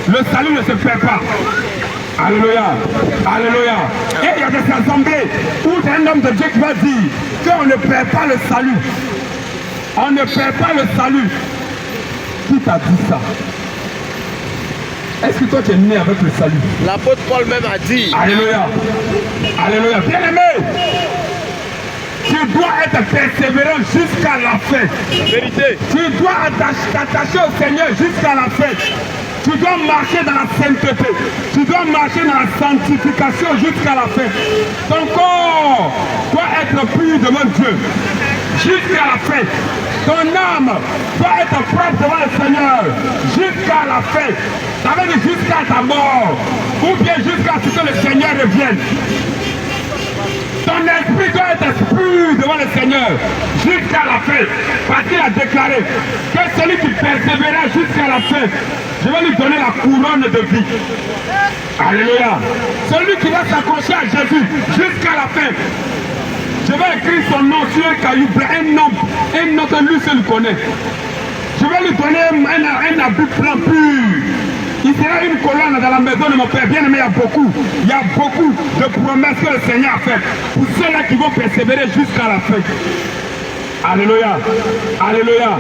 Le salut ne se perd pas. Alléluia. Alléluia. Et il y a des assemblées où c'est un homme de Dieu qui va dire qu'on ne perd pas le salut. On ne perd pas le salut. Qui t'a dit ça? Est-ce que toi tu es né avec le salut? L'apôtre Paul même a dit. Alléluia. Alléluia. Bien aimé, tu dois être persévérant jusqu'à la fin. Vérité. Tu dois t'attacher au Seigneur jusqu'à la fin. Tu dois marcher dans la sainteté. Tu dois marcher dans la sanctification jusqu'à la fin. Ton corps doit être pur devant Dieu jusqu'à la fin. Ton âme doit être propre devant le Seigneur jusqu'à la fin. Ça veut dire jusqu'à ta mort ou bien jusqu'à ce que le Seigneur revienne. Ton esprit doit être pur devant le Seigneur jusqu'à la fin. Parce qu'il a déclaré que celui qui persévérera jusqu'à la fin, je vais lui donner la couronne de vie. Alléluia. Celui qui va s'accrocher à Jésus jusqu'à la fin, je vais écrire son nom sur un caillou, un nom que lui seul connaît. Je vais lui donner un habit blanc pur. Il sera une colonne dans la maison de mon Père. Bien aimé, il y a beaucoup de promesses que le Seigneur a faites pour ceux-là qui vont persévérer jusqu'à la fin. Alléluia. Alléluia.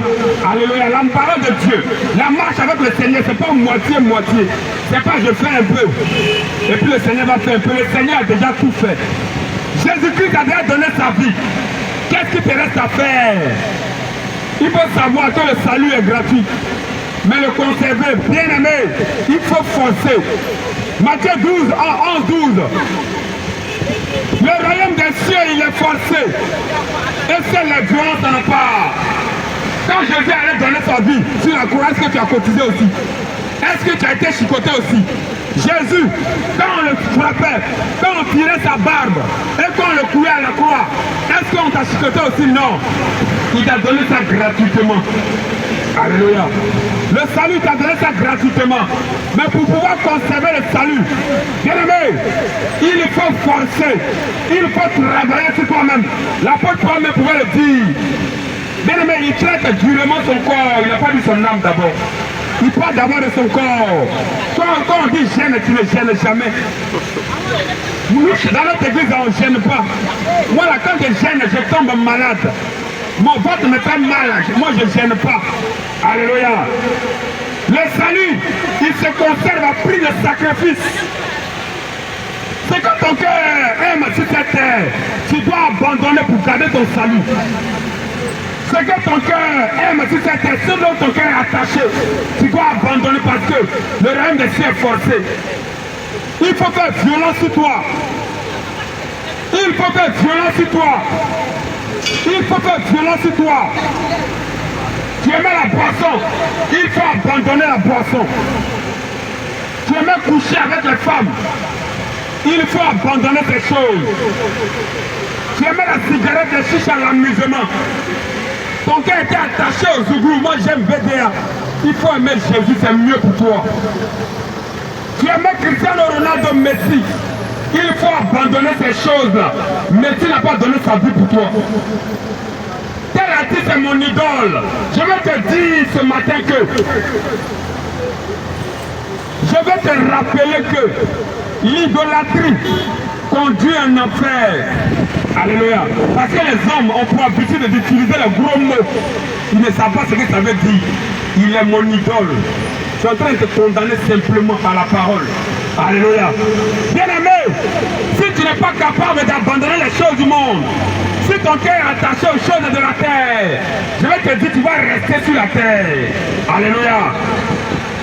Alléluia. La parole de Dieu, la marche avec le Seigneur, c'est pas moitié-moitié. C'est pas je fais un peu et puis le Seigneur va faire un peu. Le Seigneur a déjà tout fait. Jésus-Christ a déjà donné sa vie. Qu'est-ce qui te reste à faire? Il faut savoir que le salut est gratuit. Mais le conserver, bien aimé, il faut forcer. Matthieu 12, 11, 12. Le royaume des cieux, il est forcé. Et c'est la violence en part. Quand Jésus allait donner sa vie sur la croix, est-ce que tu as cotisé aussi? Est-ce que tu as été chicoté aussi? Jésus, quand on le frappait, quand on tirait sa barbe et quand on le coulait à la croix, est-ce qu'on t'a chicoté aussi? Non. Il t'a donné ça gratuitement. Alléluia. Le salut t'a donné ça gratuitement. Mais pour pouvoir conserver le salut, bien aimé, il faut forcer. Il faut travailler sur toi-même. L'apôtre Paul me pouvait le dire. Bien aimé, il traite durement son corps. Il n'a pas dit son âme d'abord. Il parle d'abord de son corps. Quand on dit gêne, tu ne gênes jamais. Nous, dans notre église, on ne gêne pas. Moi, là, quand je gêne, je tombe malade. Mon vote me fait mal. Moi, je ne gêne pas. Alléluia. Le salut, il se conserve à prix de sacrifice. C'est quand ton cœur aime sur cette terre, tu dois abandonner pour garder ton salut. C'est que ton cœur aime sur cette terre, ce dont ton cœur est attaché, tu dois abandonner parce que le règne des cieux est forcé. Il faut faire violence sur toi. Il faut faire violence sur toi. Il faut faire violence sur toi. Tu aimais la boisson, il faut abandonner la boisson. Tu aimais coucher avec les femmes, il faut abandonner ces choses. Tu aimais la cigarette, les chiches à l'amusement. Ton cœur était attaché au Zouglou. Moi j'aime BDA. Il faut aimer Jésus, c'est mieux pour toi. Tu aimais Cristiano Ronaldo, Messi. Il faut abandonner ces choses-là. Messi n'a pas donné sa vie pour toi. Tel artiste est mon idole. Je vais te dire ce matin que je vais te rappeler que l'idolâtrie conduit en enfer. Alléluia. Parce que les hommes ont pour habitude d'utiliser les gros mots. Ils ne savent pas ce que ça veut dire. Il est mon idole. Je suis en train de te condamner simplement par la parole. Alléluia. Bien-aimé, si tu n'es pas capable d'abandonner les choses du monde, si ton cœur est attaché aux choses de la terre, je vais te dire, tu vas rester sur la terre. Alléluia.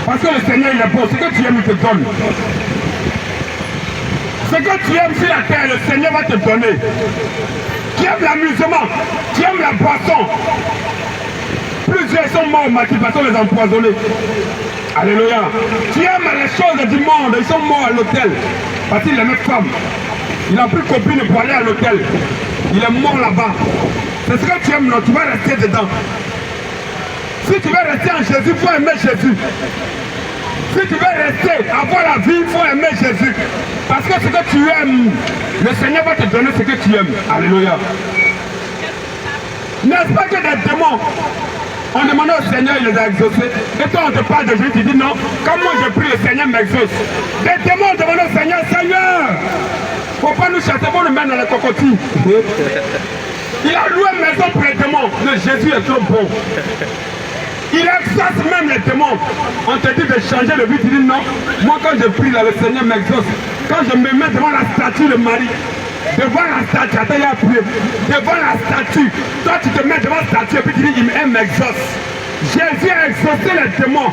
Parce que le Seigneur, il est bon. Ce que tu aimes, il te donne. Ce que tu aimes sur la terre, le Seigneur va te donner. Tu aimes l'amusement, tu aimes la boisson. Plusieurs sont morts, masturbation les empoisonnés. Alléluia. Tu aimes les choses du monde, ils sont morts à l'hôtel. Parce qu'il aimait femme. Il a pris copine pour aller à l'hôtel. Il est mort là-bas. C'est ce que tu aimes, non? Tu vas rester dedans. Si tu veux rester en Jésus, il faut aimer Jésus. Si tu veux rester, avoir la vie, il faut aimer Jésus. Parce que ce que tu aimes, le Seigneur va te donner ce que tu aimes. Alléluia. N'est-ce pas que des démons, on demande au Seigneur, il les a exaucés. Et toi, on te parle de Jésus, tu dis non. Comme moi, je prie, le Seigneur m'exauce. Des démons demandent au Seigneur, Seigneur, faut pas nous chasser, faut nous mettre dans les cocotilles. Il a loué une maison pour les démons. Le Jésus est trop bon. Il exauce même les démons. On te dit de changer de vie, tu dis non. Moi, quand je prie, là, le Seigneur m'exauce. Quand je me mets devant la statue de Marie, devant la statue, attends, il a prié. Devant la statue, toi, tu te mets devant la statue et puis tu dis, il m'exauce. Jésus a exaucé les démons.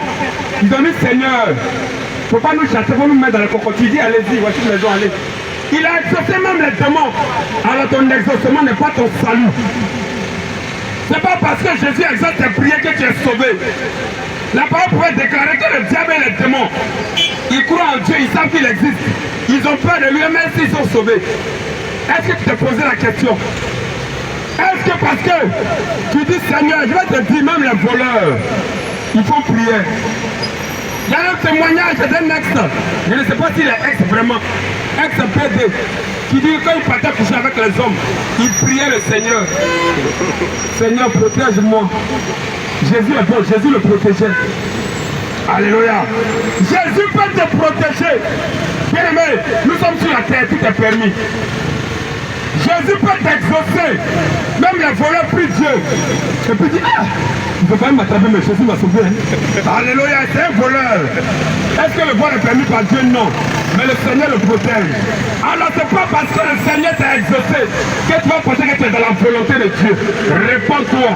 Ils ont dit, Seigneur, il ne faut pas nous chasser, il faut nous mettre dans les cocotilles. Il dit, allez-y, voici une maison, allez. Il a exaucé même les démons. Alors ton exaucement n'est pas ton salut. Ce n'est pas parce que Jésus exauce tes prières que tu es sauvé. La parole pouvait déclarer que le diable et les démons, ils croient en Dieu, ils savent qu'il existe. Ils ont peur de lui, même s'ils sont sauvés. Est-ce que tu te posais la question? Est-ce que parce que tu dis Seigneur, je vais te dire, même les voleurs, ils font prier. Il y a un témoignage d'un ex, je ne sais pas s'il est ex vraiment, ex-PD, qui dit que quand il partait coucher avec les hommes, il priait le Seigneur. Seigneur, protège-moi. Jésus est bon, Jésus le protégeait. Alléluia. Jésus peut te protéger. Bien aimé, nous sommes sur la terre, tout est permis. Jésus peut t'exaucer. Même les voleurs prient Dieu. Et puis dit, ah, il ne peut pas m'attraper, mais Jésus m'a sauvé. Alléluia, c'est un voleur. Est-ce que le vol est permis par Dieu? Non. Mais le Seigneur le protège. Alors c'est pas parce que le Seigneur t'a exaucé que tu vas penser que tu es dans la volonté de Dieu. Réponds-toi.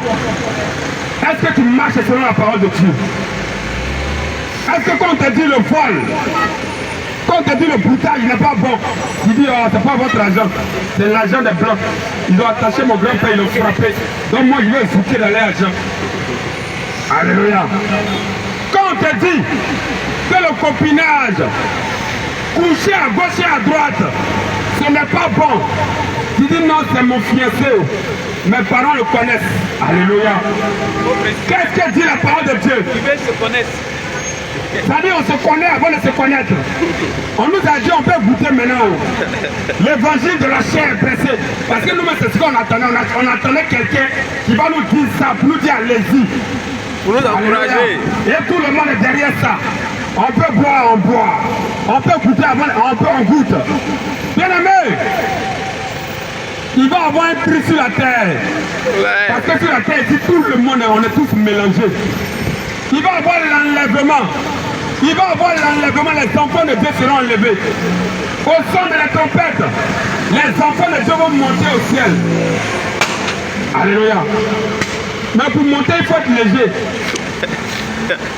Est-ce que tu marches selon la parole de Dieu? Est-ce que quand on te dit le vol, quand on te dit le boutage n'est pas bon, tu dis, oh, c'est pas votre argent, c'est l'argent des blancs. Ils ont attaché mon grand-père, ils l'ont frappé. Donc moi, je vais exécuter dans l'argent. Alléluia. Quand on te dit que le copinage, coucher à gauche et à droite, ce n'est pas bon, tu dis non, c'est mon fiancé. Mes parents le connaissent. Alléluia. Qu'est-ce que dit la parole de Dieu? Ils se connaissent. C'est-à-dire on se connaît avant de se connaître. On nous a dit on peut goûter maintenant l'évangile de la chair pressée. Parce que nous-mêmes c'est ce qu'on attendait. On attendait quelqu'un qui va nous dire ça, pour nous dire allez-y. Pour nous encourager. Et tout le monde est derrière ça. On peut boire, on boit. On peut goûter avant, on goûte. Bien aimé, Il va avoir un prix sur la terre. Parce que sur la terre, ici, tout le monde, on est tous mélangés. Il va avoir l'enlèvement. Il va avoir l'enlèvement. Les enfants de Dieu seront enlevés. Au son de la trompette, les enfants de Dieu vont monter au ciel. Alléluia. Mais pour monter, il faut être léger.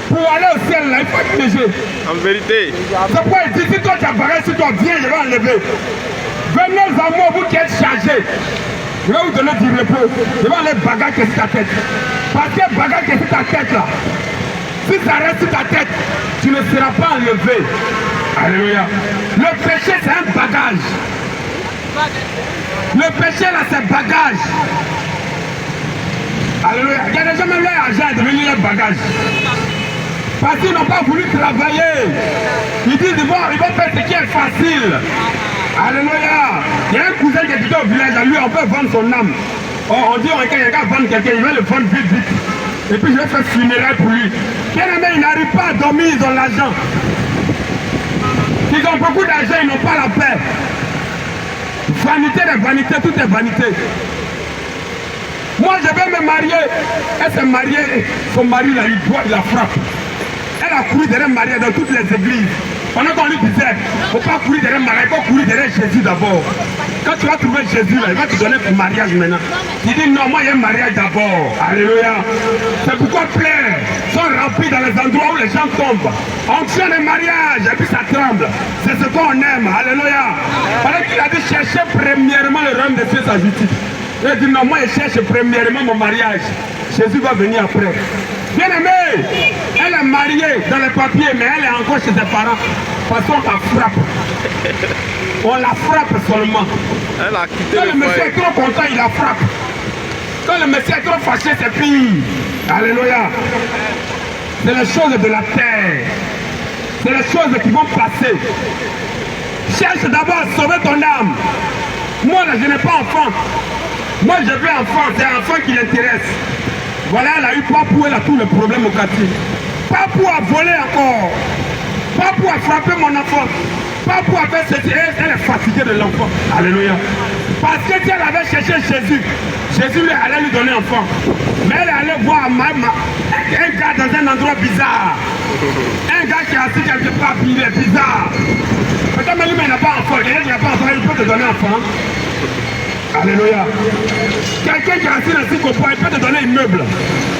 Pour aller au ciel, là, il faut être léger. En vérité. C'est pourquoi il dit, si toi tu as barré, si toi viens, je vais enlever. Venez aux amours, vous qui êtes chargés. Je vais vous donner du repos. Je vais enlever bagarre qui est sur ta tête. Parce que bagarre qui est sur ta tête là, si ça reste sur ta tête, tu ne seras pas enlevé. Alléluia. Le péché c'est un bagage. Le péché là c'est bagage. Alléluia. Il y a des gens même leur argent est devenu leur bagage. Parce qu'ils n'ont pas voulu travailler. Ils disent ils vont faire ce qui est facile. Alléluia. Il y a un cousin qui est quitté au village, à lui on peut vendre son âme. Oh, on dit il y a qu'à vendre quelqu'un, il va le vendre vite vite. Et puis je vais faire funérailles pour lui. Bien aimé, ils n'arrivent pas à dormir, ils ont l'argent. Ils ont beaucoup d'argent, ils n'ont pas la paix. Vanité de vanité, tout est vanité. Moi je vais me marier. Elle s'est mariée, son mari là, il la frappe. Elle a couru derrière Marie dans toutes les églises. Pendant qu'on lui disait, il ne faut pas courir derrière Marie, il faut courir derrière Jésus d'abord. Quand tu vas trouver Jésus, là, il va te donner ton mariage maintenant. Il dit non, moi il y a un mariage d'abord. Alléluia. C'est pourquoi plein sont remplis dans les endroits où les gens tombent. On fait le mariage et puis ça tremble. C'est ce qu'on aime. Alléluia. Pendant qu'il a dit chercher premièrement le royaume de Dieu, sa justice. Il a dit non, moi je cherche premièrement mon mariage. Jésus va venir après. Bien aimé, elle est mariée dans les papiers, mais elle est encore chez ses parents. Parce qu'on la frappe. On la frappe seulement. Elle a quitté Quand le le monsieur foyer. est trop content, il la frappe. Quand le monsieur est trop fâché, c'est pire. Alléluia. C'est les choses de la terre. C'est les choses qui vont passer. Cherche d'abord à sauver ton âme. Moi, là, je n'ai pas enfant. Moi, je veux enfant. C'est un enfant qui l'intéresse. Voilà, elle a eu Papou, elle a tous les problèmes au quartier. Papou a volé encore. Papou a frappé mon enfant. Papou a fait ceci. Elle est fatiguée de l'enfant. Alléluia. Parce que si elle avait cherché Jésus, Jésus lui allait lui donner enfant. Mais elle est allée voir un gars dans un endroit bizarre. Un gars qui est assis quelque part, puis il est bizarre. Peut-être même lui, il n'a pas enfant. Quelqu'un qui n'a pas enfant, il peut te donner enfant. Alléluia. Quelqu'un qui est assis dans ce confort, il peut te donner un meuble.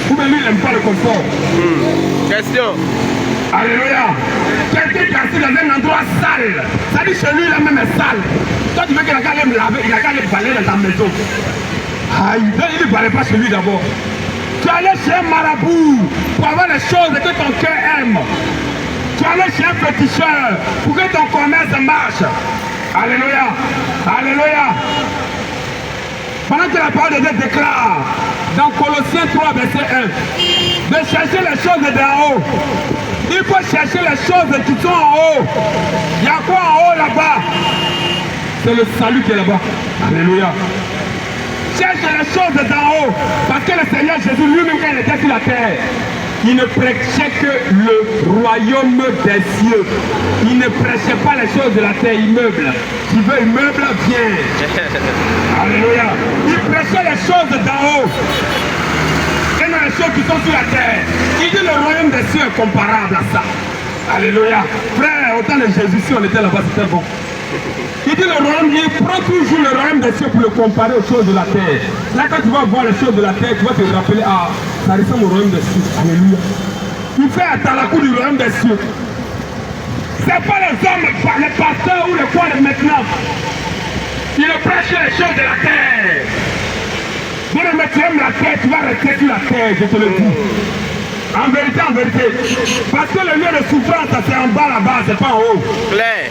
Ou bien lui, il n'aime pas le confort. Question. Alléluia. Quelqu'un qui est assis dans un endroit sale. Ça dit chez lui, il même est sale. Toi, tu veux qu'il a qu'à aller me laver, il a qu'à aller balayer dans ta maison. Aïe, il ne balait pas chez lui d'abord. Tu allais chez un marabout pour avoir les choses que ton cœur aime. Tu allais chez un féticheur pour que ton commerce marche. Alléluia. Alléluia. Pendant que la parole de Dieu déclare dans Colossiens 3, verset 1, de chercher les choses d'en haut. Il faut chercher les choses qui sont en haut. Il y a quoi en haut là-bas? C'est le salut qui est là-bas. Alléluia. Cherche les choses d'en haut. Parce que le Seigneur Jésus lui-même, quand il était sur la terre, il ne prêchait que le royaume des cieux. Il ne prêchait pas les choses de la terre, immeuble. Tu veux immeuble, viens. Alléluia. Il prêchait les choses d'en haut. Et non les choses qui sont sur la terre. Il dit le royaume des cieux est comparable à ça. Alléluia. Frère, au temps de Jésus, si on était là-bas, c'était bon. Il dit le royaume, il prend toujours le royaume des cieux pour le comparer aux choses de la terre. Là, quand tu vas voir les choses de la terre, tu vas te rappeler, ah, ça ressemble au royaume des cieux. Alléluia. Il fait à la cour du royaume des cieux. Ce n'est pas les hommes, les pasteurs ou les quoi de maintenant. Il prêche les choses de la terre. Bon, mais tu aimes la terre, tu vas rester sur la terre, je te le dis. En vérité, en vérité. Parce que le lieu de souffrance, c'est en bas là-bas, c'est pas en haut. Claire.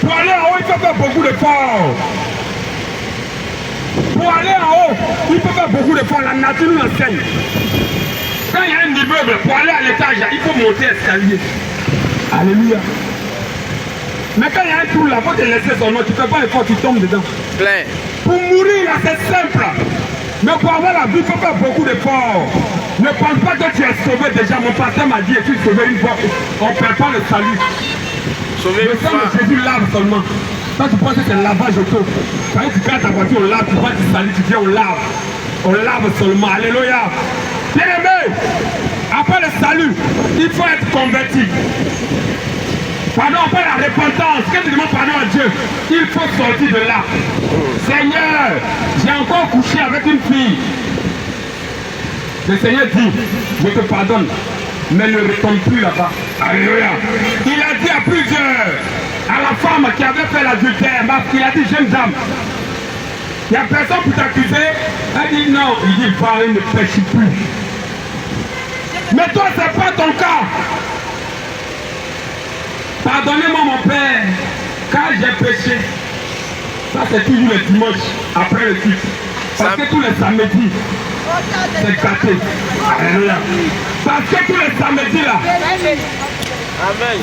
Pour aller en haut, il faut faire beaucoup d'efforts. Pour aller en haut, il faut faire beaucoup d'efforts. La nature nous enseigne. Quand il y a un immeuble, pour aller à l'étage, il faut monter l'escalier. Alléluia. Mais quand il y a un trou là, il faut te laisser son nom. Tu ne fais pas l'effort, tu tombes dedans. Claire. Pour mourir là, c'est simple. Mais pour avoir la vie, il faut faire beaucoup d'efforts. Ne pense pas que tu es sauvé déjà. Mon pasteur m'a dit, es-tu sauvé une fois? On ne perd pas le salut. Sauver Le une sang femme. de Jésus lave seulement. Toi, tu penses que c'est le lavage auto. Quand tu gardes ta voiture, on lave, tu vois, tu salis, tu dis on lave. On lave seulement. Alléluia. Bien aimé, après le salut, il faut être converti. Pardon, après la repentance, quand tu demandes pardon à Dieu, il faut sortir de là. Seigneur, j'ai encore couché avec une fille. Le Seigneur dit, je te pardonne, mais ne retourne plus là-bas. Alléluia. Il a dit à plusieurs, à la femme qui avait fait l'adultère, il a dit, jeune dame, il n'y a personne pour t'accuser. Elle dit non. Il dit, va, il ne pêche plus. Mais toi, ce n'est pas ton cas. Pardonnez-moi mon Père, car j'ai péché. Ça c'est toujours le dimanche, après le culte. Parce que tous les samedis, c'est gâté. Alléluia. Parce que tous les samedis là,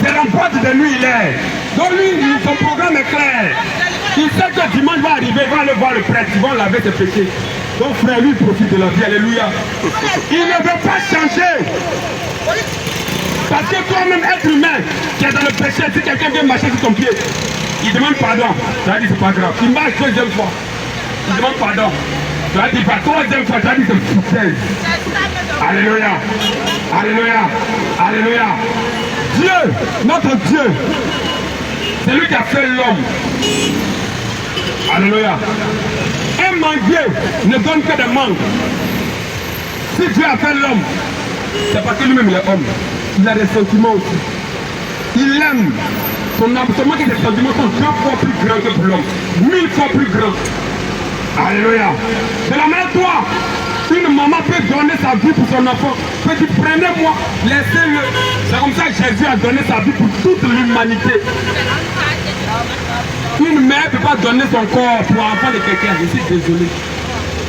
c'est la boîte de nuit il est. Donc lui, son programme est clair. Il sait que dimanche va arriver, il va aller voir le prêtre, ils vont laver ses péchés. Donc frère, lui, il profite de la vie. Alléluia. Il ne veut pas changer. Parce que toi-même, être humain, qui est dans le péché, si quelqu'un vient marcher sur ton pied, il demande pardon. Tu as dit c'est pas grave. Il marche deuxième fois. Il demande pardon. Tu as dit pas troisième fois. Tu as dit c'est foutaise. Alléluia. Alléluia. Alléluia. Dieu, notre Dieu, c'est lui qui a fait l'homme. Alléluia. Un manguier ne donne que des mangues. Si Dieu a fait l'homme, c'est parce que lui-même il est homme. Il a des sentiments aussi. Il aime. Son âme, que des sentiments sont 2 fois plus grands que pour l'homme. 1000 fois plus grands. Alléluia. De la même toi, une maman peut donner sa vie pour son enfant. Peut dire, prenez-moi, laissez-le. C'est comme ça que Jésus a donné sa vie pour toute l'humanité. Une mère ne peut pas donner son corps pour l'enfant de quelqu'un. Je suis désolé.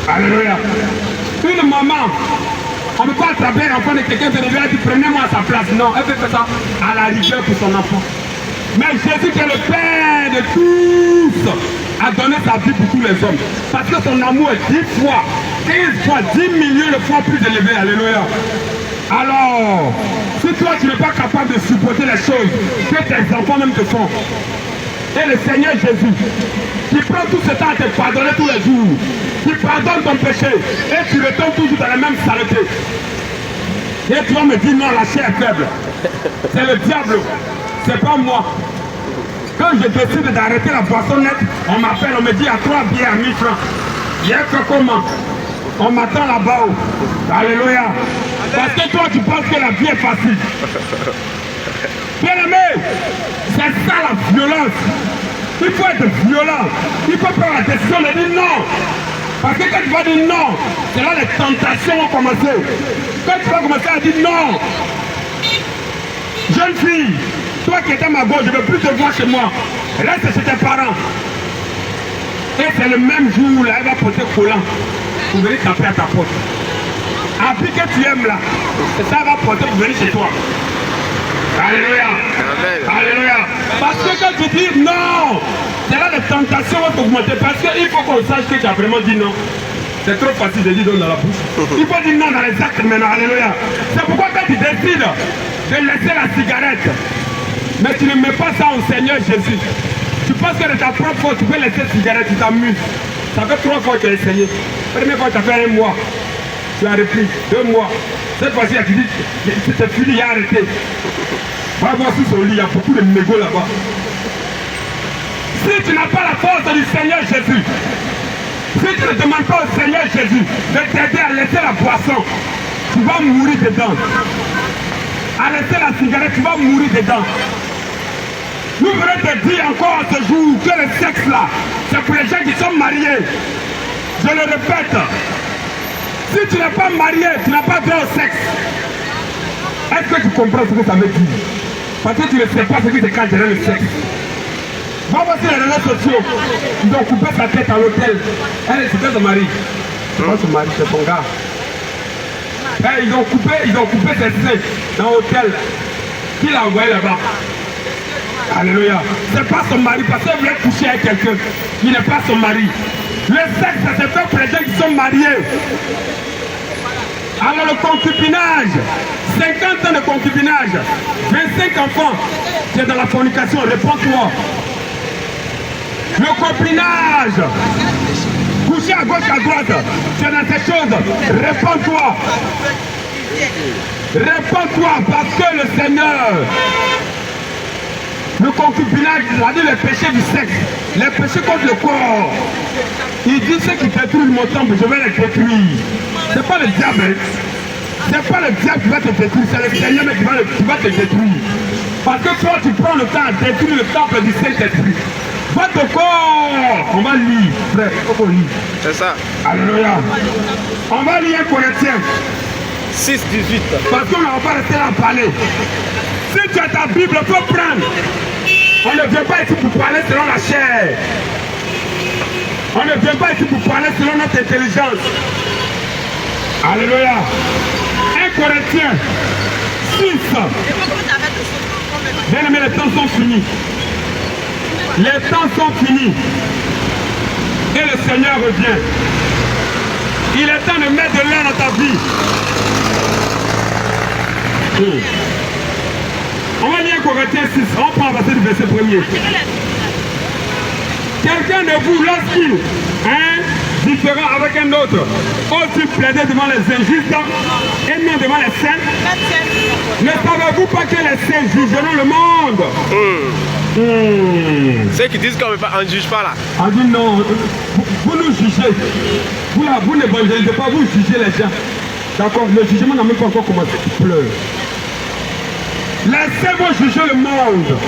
Alléluia. Une maman, on ne peut pas attraper l'enfant de quelqu'un de dire, prenez-moi à sa place. Non, elle peut faire ça à la rigueur pour son enfant. Mais Jésus qui est le Père de tous a donné sa vie pour tous les hommes. Parce que son amour est 10 fois, 15 fois, 10 millions de fois plus élevé. Alléluia. Alors, si toi tu n'es pas capable de supporter les choses que tes enfants même te font, et le Seigneur Jésus, qui prend tout ce temps à te pardonner tous les jours, qui pardonne ton péché, et tu retombes toujours dans la même saleté. Et tu vas me dire non, la chair est faible. C'est le diable, c'est pas moi. Quand je décide d'arrêter la boisson nette, on m'appelle, on me dit à 3 billets à 1000 francs. Il y a que comment? On m'attend là-bas. Alléluia. Parce que toi tu penses que la vie est facile. Bien aimé, c'est ça la violence. Il faut être violent. Il faut prendre la décision de dire non. Parce que quand tu vas dire non, c'est là les tentations vont commencer. Quand tu vas commencer à dire non, jeune fille, toi qui étais à ma gauche, je ne veux plus te voir chez moi. Reste chez tes parents. Et c'est le même jour où là, elle va porter collant pour venir taper à ta porte. Appris que tu aimes là, c'est ça, elle va porter pour venir chez toi. Alléluia. Alléluia. Parce que quand tu dis non, c'est là les tentations vont t'augmenter. Parce qu'il faut qu'on sache que tu as vraiment dit non. C'est trop facile de dire non dans la bouche. Il faut dire non dans les actes maintenant. Alléluia. C'est pourquoi quand tu décides de laisser la cigarette, mais tu ne mets pas ça au Seigneur Jésus. Tu penses que de ta propre faute, tu peux laisser la cigarette, tu t'amuses. Ça fait 3 fois que tu as essayé. Première fois, tu as fait 1 mois. Tu as repris 2 mois. Cette fois-ci, tu dis, c'est fini, il a arrêté. Va voir sous son lit, il y a beaucoup de mégots là-bas. Si tu n'as pas la force du Seigneur Jésus, si tu ne demandes pas au Seigneur Jésus de t'aider à laisser la boisson, tu vas mourir dedans. À laisser la cigarette, tu vas mourir dedans. Nous voulons te dire encore ce jour que le sexe là, c'est pour les gens qui sont mariés. Je le répète. Si tu n'es pas marié, tu n'as pas droit au sexe. Est-ce que tu comprends ce que ça veut dire? Parce que tu ne sais pas ce que c'est quand tu as le sexe. Va voir sur les réseaux sociaux. Ils ont coupé sa tête à l'hôtel. Elle, c'était son mari. C'est pas son mari, c'est son gars. Et ils ont coupé ses seins dans l'hôtel. Qui l'a envoyé là-bas? Alléluia. C'est pas son mari parce qu'elle voulait coucher avec quelqu'un qui n'est pas son mari. Le sexe, c'est fait pour les gens qui sont mariés. Alors le concubinage, 50 ans de concubinage, 25 enfants, c'est dans la fornication, réponds-toi. le copinage, coucher à gauche, à droite, c'est dans ces choses. Réponds-toi. Réponds-toi parce que le Seigneur, le concubinage, c'est-à-dire les péchés du sexe, les péchés contre le corps, il dit ceux qui détruisent mon temple, je vais les détruire. C'est pas le diable, hein. C'est pas le diable qui va te détruire, c'est le Seigneur qui va te détruire. Parce que toi tu prends le temps à détruire le temple du Saint-Esprit. Votre corps, on va lire, frère, on va lire. C'est ça. Alléluia. On va lire 1 Corinthiens 6, 18. parce qu'on ne va pas rester là à parler. Si tu as ta Bible, il faut prendre. On ne vient pas ici pour parler selon la chair. On ne vient pas ici pour parler selon notre intelligence. Alléluia. 1 Corinthiens 6. Bien aimé, les temps sont finis. Les temps sont finis. Et le Seigneur revient. Il est temps de mettre de l'air dans ta vie. On va lire Corinthiens 6. On prend à partir du verset 1er. Quelqu'un de vous, lorsqu'il différent avec un autre, ose-t-il plaider devant les injustes et non devant les saints? Ne savez-vous pas que les saints jugeront le monde? Ceux qui disent qu'on ne juge pas là. On dit non, vous nous jugez. Vous n'évangélisez pas, vous jugez les gens. D'accord, le jugement n'a même pas encore commencé. Tu pleures. Les saints vont juger le monde.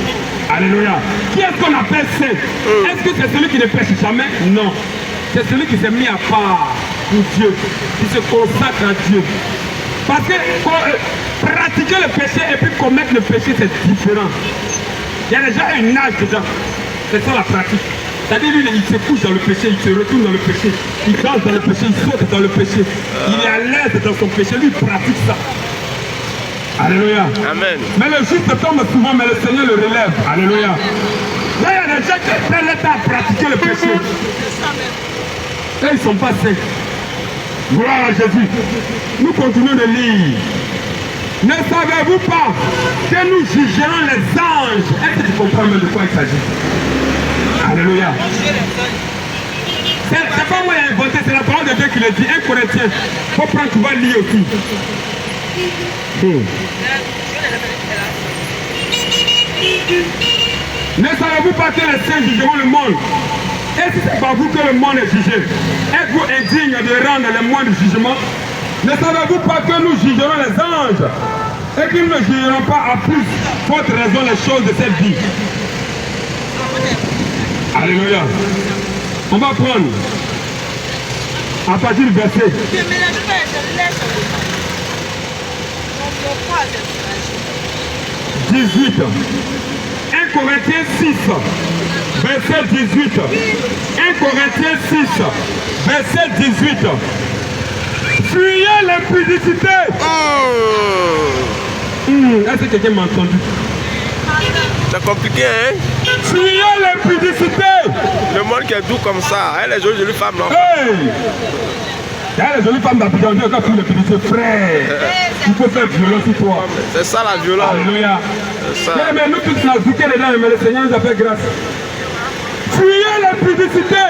Alléluia. Qui est-ce qu'on appelle saint? Est-ce que c'est celui qui ne pêche jamais? Non. C'est celui qui s'est mis à part pour Dieu, qui se consacre à Dieu. Parce que pratiquer le péché et puis commettre le péché, c'est différent. Il y a déjà un âge dedans. C'est ça la pratique. C'est-à-dire lui, il se couche dans le péché, il se retourne dans le péché, il danse dans le péché, il saute dans le péché. Il est à l'aise dans son péché, lui il pratique ça. Alléluia. Amen. Mais le juste tombe souvent, mais le Seigneur le relève. Alléluia. Là, il y a des gens qui prennent le temps à pratiquer le péché. Et ils ne sont pas saints. Gloire à Jésus. Nous continuons de lire. Ne savez-vous pas que nous jugerons les anges? Est-ce que tu comprends même de quoi il s'agit? Alléluia. C'est pas moi qui ai inventé, c'est la parole de Dieu qui le dit. 1 Corinthiens. Il faut prendre, tu vas lire aussi. Ne savez-vous pas que les saints jugeront le monde? Et si c'est pas vous que le monde est jugé, êtes-vous indigne de rendre les moindres jugements? Ne savez-vous pas que nous jugerons les anges et qu'ils ne jugeront pas à plus forte raison les choses de cette vie? Alléluia. On va prendre à partir du verset 18. 1 Corinthiens 6, verset 18. 1 Corinthiens 6, verset 18. Fuyez l'impudicité. Est-ce que quelqu'un m'a entendu? C'est compliqué, hein? Fuyez l'impudicité. Le monde qui est doux comme ça, elle est jolie femme, non? Hey! Il y a les jolies femmes d'Abidjan, Dieu a pris l'impudicité, frère. Il faut faire violence sur toi. C'est ça la violence. Alléluia. C'est ça. Mais nous tous nous avons dedans, mais le Seigneur nous a fait grâce. Fuyez l'impudicité.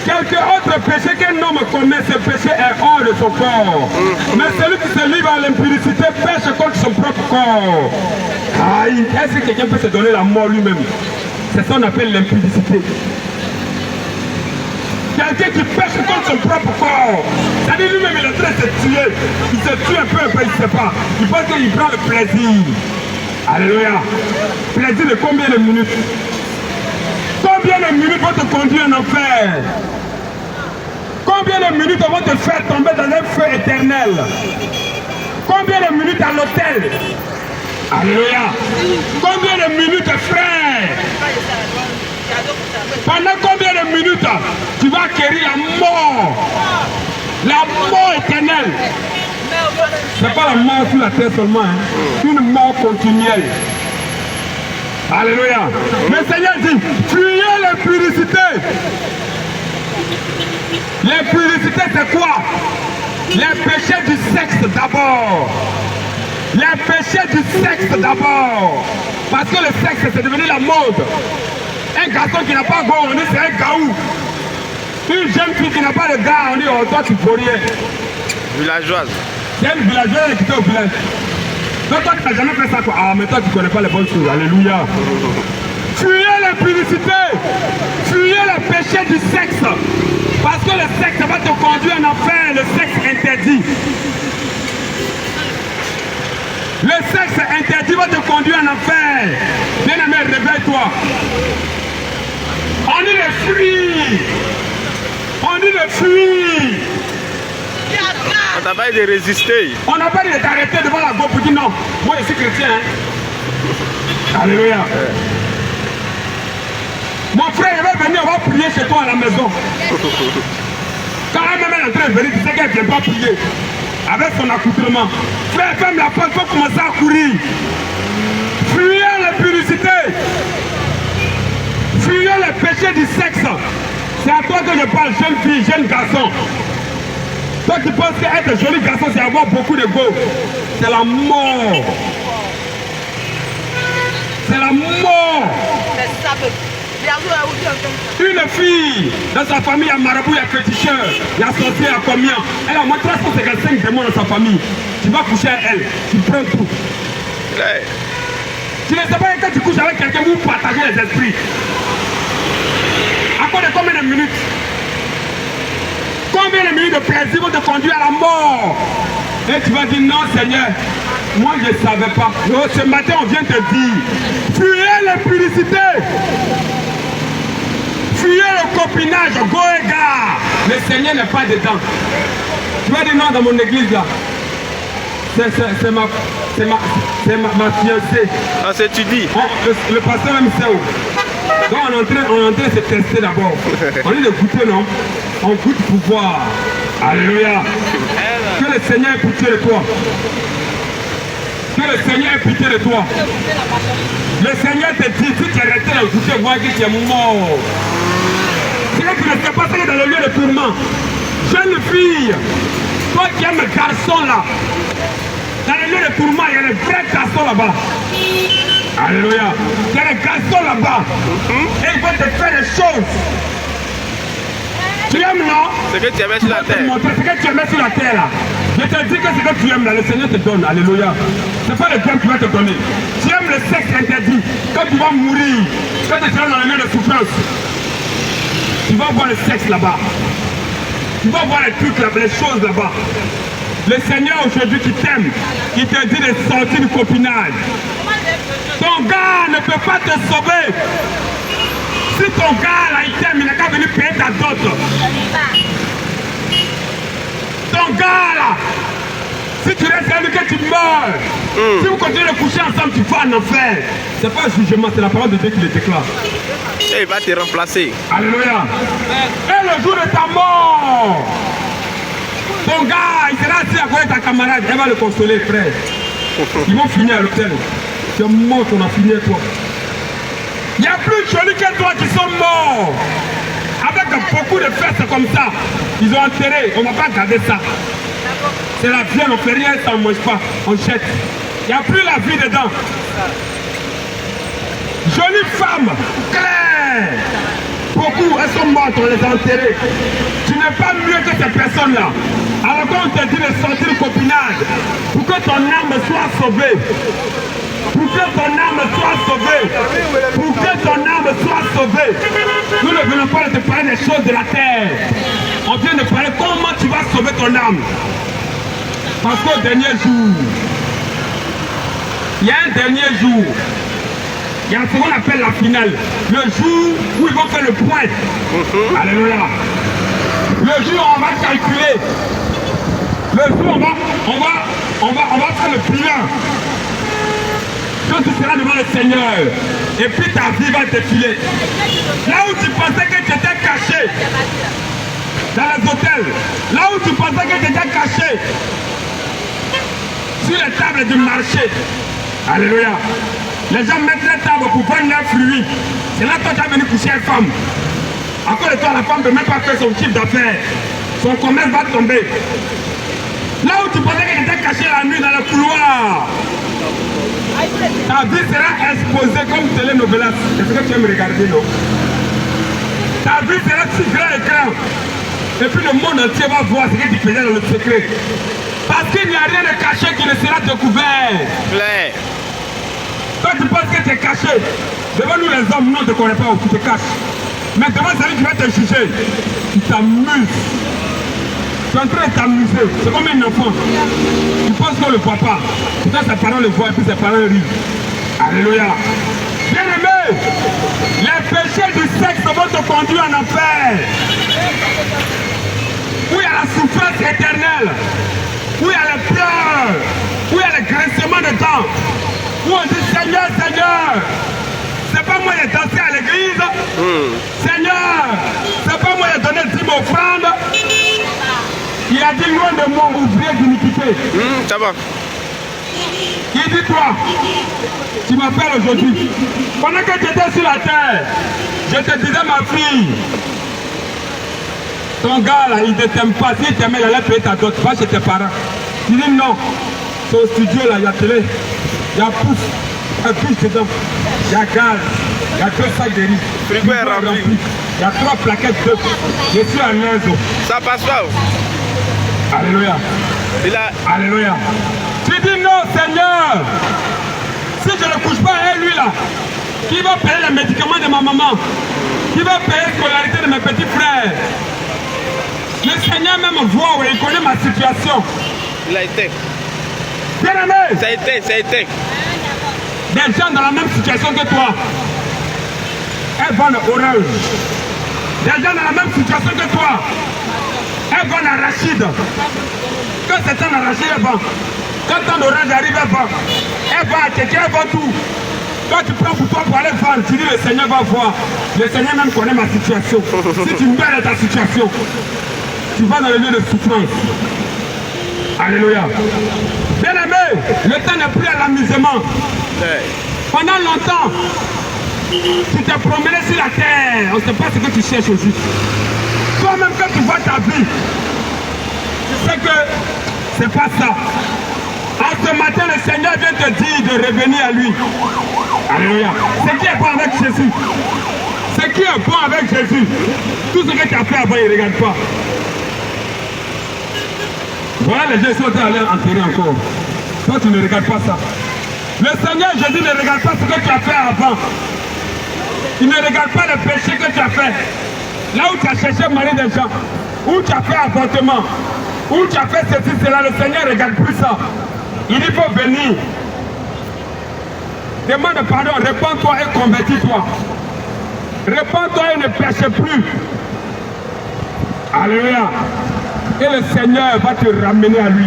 Quelque autre péché qu'un homme commet, ce péché est hors de son corps. Mais celui qui se livre à l'impudicité pêche contre son propre corps. Aïe, est-ce que quelqu'un peut se donner la mort lui-même? C'est ça qu'on appelle l'impudicité. Quelqu'un qui pêche contre son propre corps. C'est-à-dire lui-même il est en train de se tuer. Il se tue un peu, il ne sait pas. Il pense qu'il prend le plaisir. Alléluia. Plaisir de combien de minutes? Combien de minutes vont te conduire en enfer? Combien de minutes vont te faire tomber dans un feu éternel? Combien de minutes à l'hôtel? Alléluia. Combien de minutes, frère? Pendant combien de minutes tu vas acquérir la mort? La mort éternelle. Ce n'est pas la mort sur la terre seulement, hein. Une mort continuelle. Alléluia. Le Seigneur dit, fuyez l'impudicité. L'impudicité c'est quoi? Les péchés du sexe d'abord. Les péchés du sexe d'abord. Parce que le sexe c'est devenu la mode. Un garçon qui n'a pas go, on dit c'est un gaou. Une jeune fille qui n'a pas de gars, on dit oh toi tu peux rien. Villageoise. C'est une villageoise qui était au village. Donc toi tu n'as jamais fait ça quoi. Ah mais toi tu ne connais pas les bonnes choses. Alléluia. Fuyez la publicité. Fuyez le péché du sexe. Parce que le sexe va te conduire en enfer. Le sexe interdit. Le sexe interdit va te conduire en enfer. Bien-aimé, réveille-toi. On dit le fruit. On dit le fruit. On t'a pas dit de résister. On n'a pas dit de t'arrêter devant la go pour dire non. Moi je suis chrétien. Hein? Alléluia. Mon frère, il va venir, on va prier chez toi à la maison. Quand elle même est en train de venir, tu sais qu'elle ne vient pas prier. Avec son accoutrement. Frère, ferme la porte, il faut commencer à courir. Fuyez la publicité. Fuyez le péché du sexe. C'est à toi que je parle, jeune fille, jeune garçon. Toi qui penses qu'être joli garçon, c'est avoir beaucoup de go. C'est la mort. C'est la mort. Une fille, dans sa famille, il y a marabout, il y a féticheur, il y a sorcier, il y a combien. Elle a moins 355 démons dans sa famille. Tu vas coucher à elle, tu prends tout. Hey. Tu ne sais pas quand tu couches avec quelqu'un, vous partagez les esprits. À quoi de combien de minutes? Combien de minutes de plaisir vont te conduire à la mort? Et tu vas dire non Seigneur, moi je ne savais pas. Non, ce matin on vient te dire, fuyez l'impudicité. Fuyez le copinage, go et gars. Le Seigneur n'est pas dedans. Tu vas dire non dans mon église là. C'est ma fiancée. Ah, c'est tu dis. Le pasteur même sait où. Donc on est en train de se tester d'abord. On est de goûter, non? On goûte pouvoir. Alléluia. Que le Seigneur ait pitié de toi. Que le Seigneur ait pitié de toi. Le Seigneur te dit, si tu es resté dans le goûter, vois que tu es mort. C'est que tu ne sais pas ce qui est dans le lieu de tourment. Jeune fille, toi qui aimes le garçon là, dans le lieu de tourment, il y a le vrai garçon là-bas. Alléluia. Il y a des garçons là-bas. Et ils vont te faire des choses. Tu aimes, non? C'est que tu aimais sur la terre. C'est que tu aimais sur la terre là. Je te dis que c'est que tu aimes là, le Seigneur te donne. Alléluia. C'est pas le diable qui va te donner. Tu aimes le sexe interdit. Quand tu vas mourir, quand tu seras dans le lieu de souffrance, tu vas voir le sexe là-bas. Tu vas voir les trucs là-bas, les choses là-bas. Le Seigneur aujourd'hui qui t'aime, il te dit de sortir du copinage. Ton gars ne peut pas te sauver. Si ton gars là il t'aime, il n'a qu'à venir payer ta dot. Ton gars là, si tu restes avec lui que tu meurs, si vous continuez de coucher ensemble, tu vas en enfer. C'est pas un jugement, c'est la parole de Dieu qui le déclare. Et il va te remplacer. Alléluia. Et le jour de ta mort, ton gars, il sera assis à côté de ta camarade, elle va le consoler, frère. Ils vont finir à l'hôtel. Tu es mort, on a fini toi. Il y a plus de jolis que toi qui sont morts. Avec beaucoup de fesses comme ça. Ils ont enterré, on ne va pas garder ça. C'est la viande, on ne fait rien, ça on ne mange pas, on jette. Il n'y a plus la vie dedans. Jolies femmes, claires. Beaucoup, elles sont mortes, on les a enterrées. Tu n'es pas mieux que ces personnes-là. Alors qu'on te dit de sortir le copinage, pour que ton âme soit sauvée. Pour que ton âme soit sauvée. Pour que ton âme soit sauvée. Nous ne venons pas de te parler des choses de la terre. On vient de parler comment tu vas sauver ton âme. Parce qu'au dernier jour, il y a un dernier jour. Il y a ce qu'on appelle la finale. Le jour où ils vont faire le point. Alléluia. Le jour où on va calculer. Le jour où on va faire le bilan. Quand tu seras devant le Seigneur. Et puis ta vie va défiler. Là où tu pensais que tu étais caché. Dans les hôtels. Là où tu pensais que tu étais caché. Sur les tables du marché. Alléluia. Les gens mettent les tables pour vendre leurs fruits. C'est là que tu as venu coucher une femme. À cause de toi, la femme ne peut même pas faire son chiffre d'affaires. Son commerce va tomber. Là où tu pensais qu'elle était cachée la nuit dans le couloir. Ta vie sera exposée comme télénovelas. Est-ce que tu aimes regarder, non? Ta vie sera sur grand écran. Et puis le monde entier va voir ce que tu faisais dans le secret. Parce qu'il n'y a rien de caché qui ne sera découvert. Claire. Toi tu penses que tu es caché. Devant nous les hommes, non, on ne te connaît pas ou tu te caches. Mais devant celui qui va te juger, tu t'amuses. Tu es en train de t'amuser. C'est comme un enfant. Tu penses qu'on ne le voit pas. Pourtant ses parents le voient et puis ses parents rient. Alléluia. Bien-aimé, les péchés du sexe vont te conduire en enfer. Où il y a la souffrance éternelle. Où il y a les pleurs. Où il y a le grincement de dents. Où on dit Seigneur, Seigneur. C'est pas moi qui ai dansé à l'église. Seigneur, c'est pas moi qui ai donné 10 offrandes. Il a dit loin de moi, ouvrier d'iniquité. Ça va. Il dit toi, tu m'appelles aujourd'hui. Pendant que tu étais sur la terre, je te disais ma fille, ton gars là, il ne t'aime pas. S'il t'aimait, il allait payer ta dot. Va chez tes parents. Il dit non. C'est au studio là, il y a télé, il y a pouce, il y a plus dedans, il y a gaz, il y a 2 sacs de riz. Frigo est rempli. Il y a 3 plaquettes d'œufs. Je suis à l'aise. Ça passe pas. Alléluia. Alléluia. Tu dis non, Seigneur. Si je ne couche pas avec lui là, qui va payer les médicaments de ma maman? Qui va payer la scolarité de mes petits frères? Le Seigneur même voit, il connaît ma situation. Il a été. Bien-aimé. Ça a été, ça a été. Des gens dans la même situation que toi. Elles vendent orange. Des gens dans la même situation que toi. Elles vendent arachide. Quand c'est un arachide, elles vendent. Quand ton orange arrive, elles vendent. Elles vendent à quelqu'un, elles vendent tout. Quand tu prends pour toi pour aller vendre, tu dis le Seigneur va voir. Le Seigneur même connaît ma situation. Si tu meurs de ta situation, tu vas dans le lieu de souffrance. Alléluia. Bien-aimé, le temps n'est plus à l'amusement. Pendant longtemps, tu t'es promené sur la terre. On ne sait pas ce que tu cherches aussi. Toi-même, quand tu vois ta vie, tu sais que c'est pas ça. En ce matin, le Seigneur vient te dire de revenir à lui. Alléluia. C'est qui est bon avec Jésus? C'est qui est bon avec Jésus? Tout ce que tu as fait avant, il ne regarde pas. Voilà, les gens sont allés enterrer encore. Toi, tu ne regardes pas ça. Le Seigneur Jésus ne regarde pas ce que tu as fait avant. Il ne regarde pas le péché que tu as fait. Là où tu as cherché marier des gens, où tu as fait avortement, où tu as fait ceci, cela, le Seigneur ne regarde plus ça. Il dit, faut venir. Demande pardon, répands-toi et convertis-toi. Répands-toi et ne pêche plus. Alléluia. Et le Seigneur va te ramener à lui.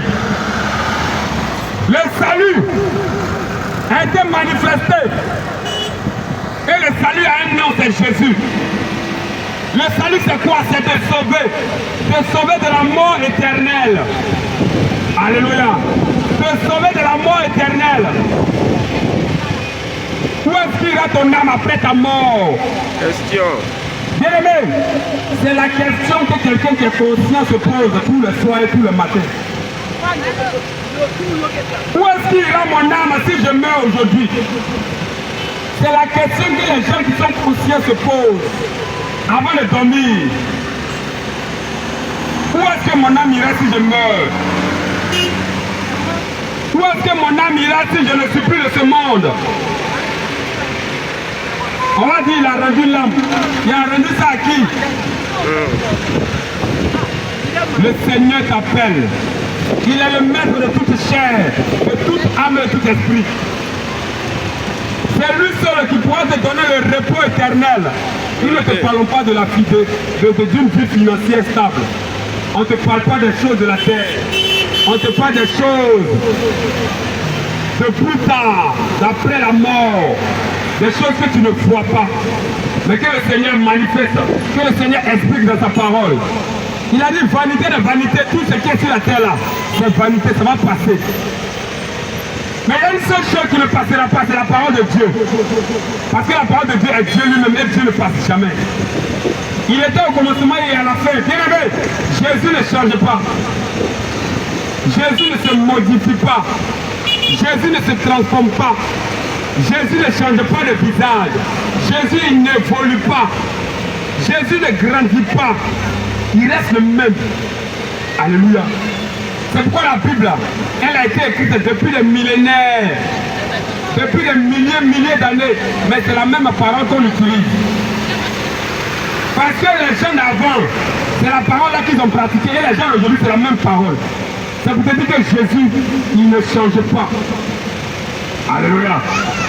Le salut a été manifesté. Et le salut a un nom, c'est Jésus. Le salut c'est quoi? C'est de sauver. De sauver de la mort éternelle. Alléluia. De sauver de la mort éternelle. Où est-ce qu'ira ton âme après ta mort? Question. Bien-aimé, c'est la question que quelqu'un qui est conscient se pose tous les soirs et tous les matins. Où est-ce qu'il ira mon âme si je meurs aujourd'hui? C'est la question que les gens qui sont conscients se posent avant de dormir. Où est-ce que mon âme ira si je meurs? Où est-ce que mon âme ira si je ne suis plus de ce monde? On va dire il a rendu l'âme. Il a rendu ça à qui? Le Seigneur t'appelle. Il est le maître de toute chair, de toute âme et de tout esprit. C'est lui seul qui pourra te donner le repos éternel. Nous ne te parlons pas de la vie d'une vie financière stable. On ne te parle pas des choses de la terre. On te parle des choses de plus tard, d'après la mort. Des choses que tu ne vois pas. Mais que le Seigneur manifeste, que le Seigneur explique dans sa parole. Il a dit vanité de vanité, tout ce qui est sur la terre là, c'est vanité, ça va passer. Mais il y a une seule chose qui ne passera pas, c'est la parole de Dieu. Parce que la parole de Dieu est Dieu lui-même et Dieu ne passe jamais. Il était au commencement et à la fin. Bien aimé, Jésus ne change pas. Jésus ne se modifie pas. Jésus ne se transforme pas. Jésus ne change pas de visage. Jésus il n'évolue pas. Jésus ne grandit pas. Il reste le même. Alléluia. C'est pourquoi la Bible, elle a été écrite depuis des millénaires. Depuis des milliers d'années. Mais c'est la même parole qu'on utilise. Parce que les gens d'avant, c'est la parole là qu'ils ont pratiquée. Et les gens aujourd'hui, c'est la même parole. Ça vous dire que Jésus, il ne change pas. Alléluia.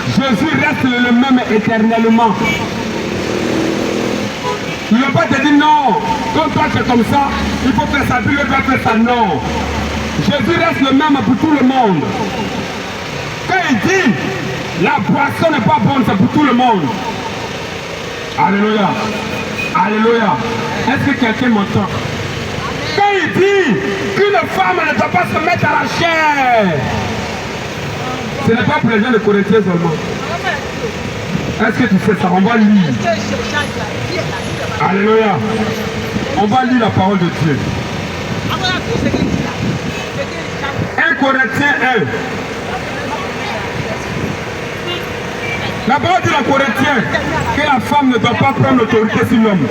Jésus reste le même éternellement. Il ne va pas te dire non. Comme toi, c'est comme ça. Il faut faire ça, lui doit faire ça. Non. Jésus reste le même pour tout le monde. Quand il dit, la boisson n'est pas bonne, c'est pour tout le monde. Alléluia. Alléluia. Est-ce que quelqu'un m'entend? Quand il dit qu'une femme ne doit pas se mettre à la chair, ce n'est pas pour les gens de Corinthiens seulement. Est-ce que tu sais ça? On va lire. Alléluia. On va lire la parole de Dieu. 1 Corinthiens 1. La parole de la Corinthiens que la femme ne doit pas prendre l'autorité sur l'homme.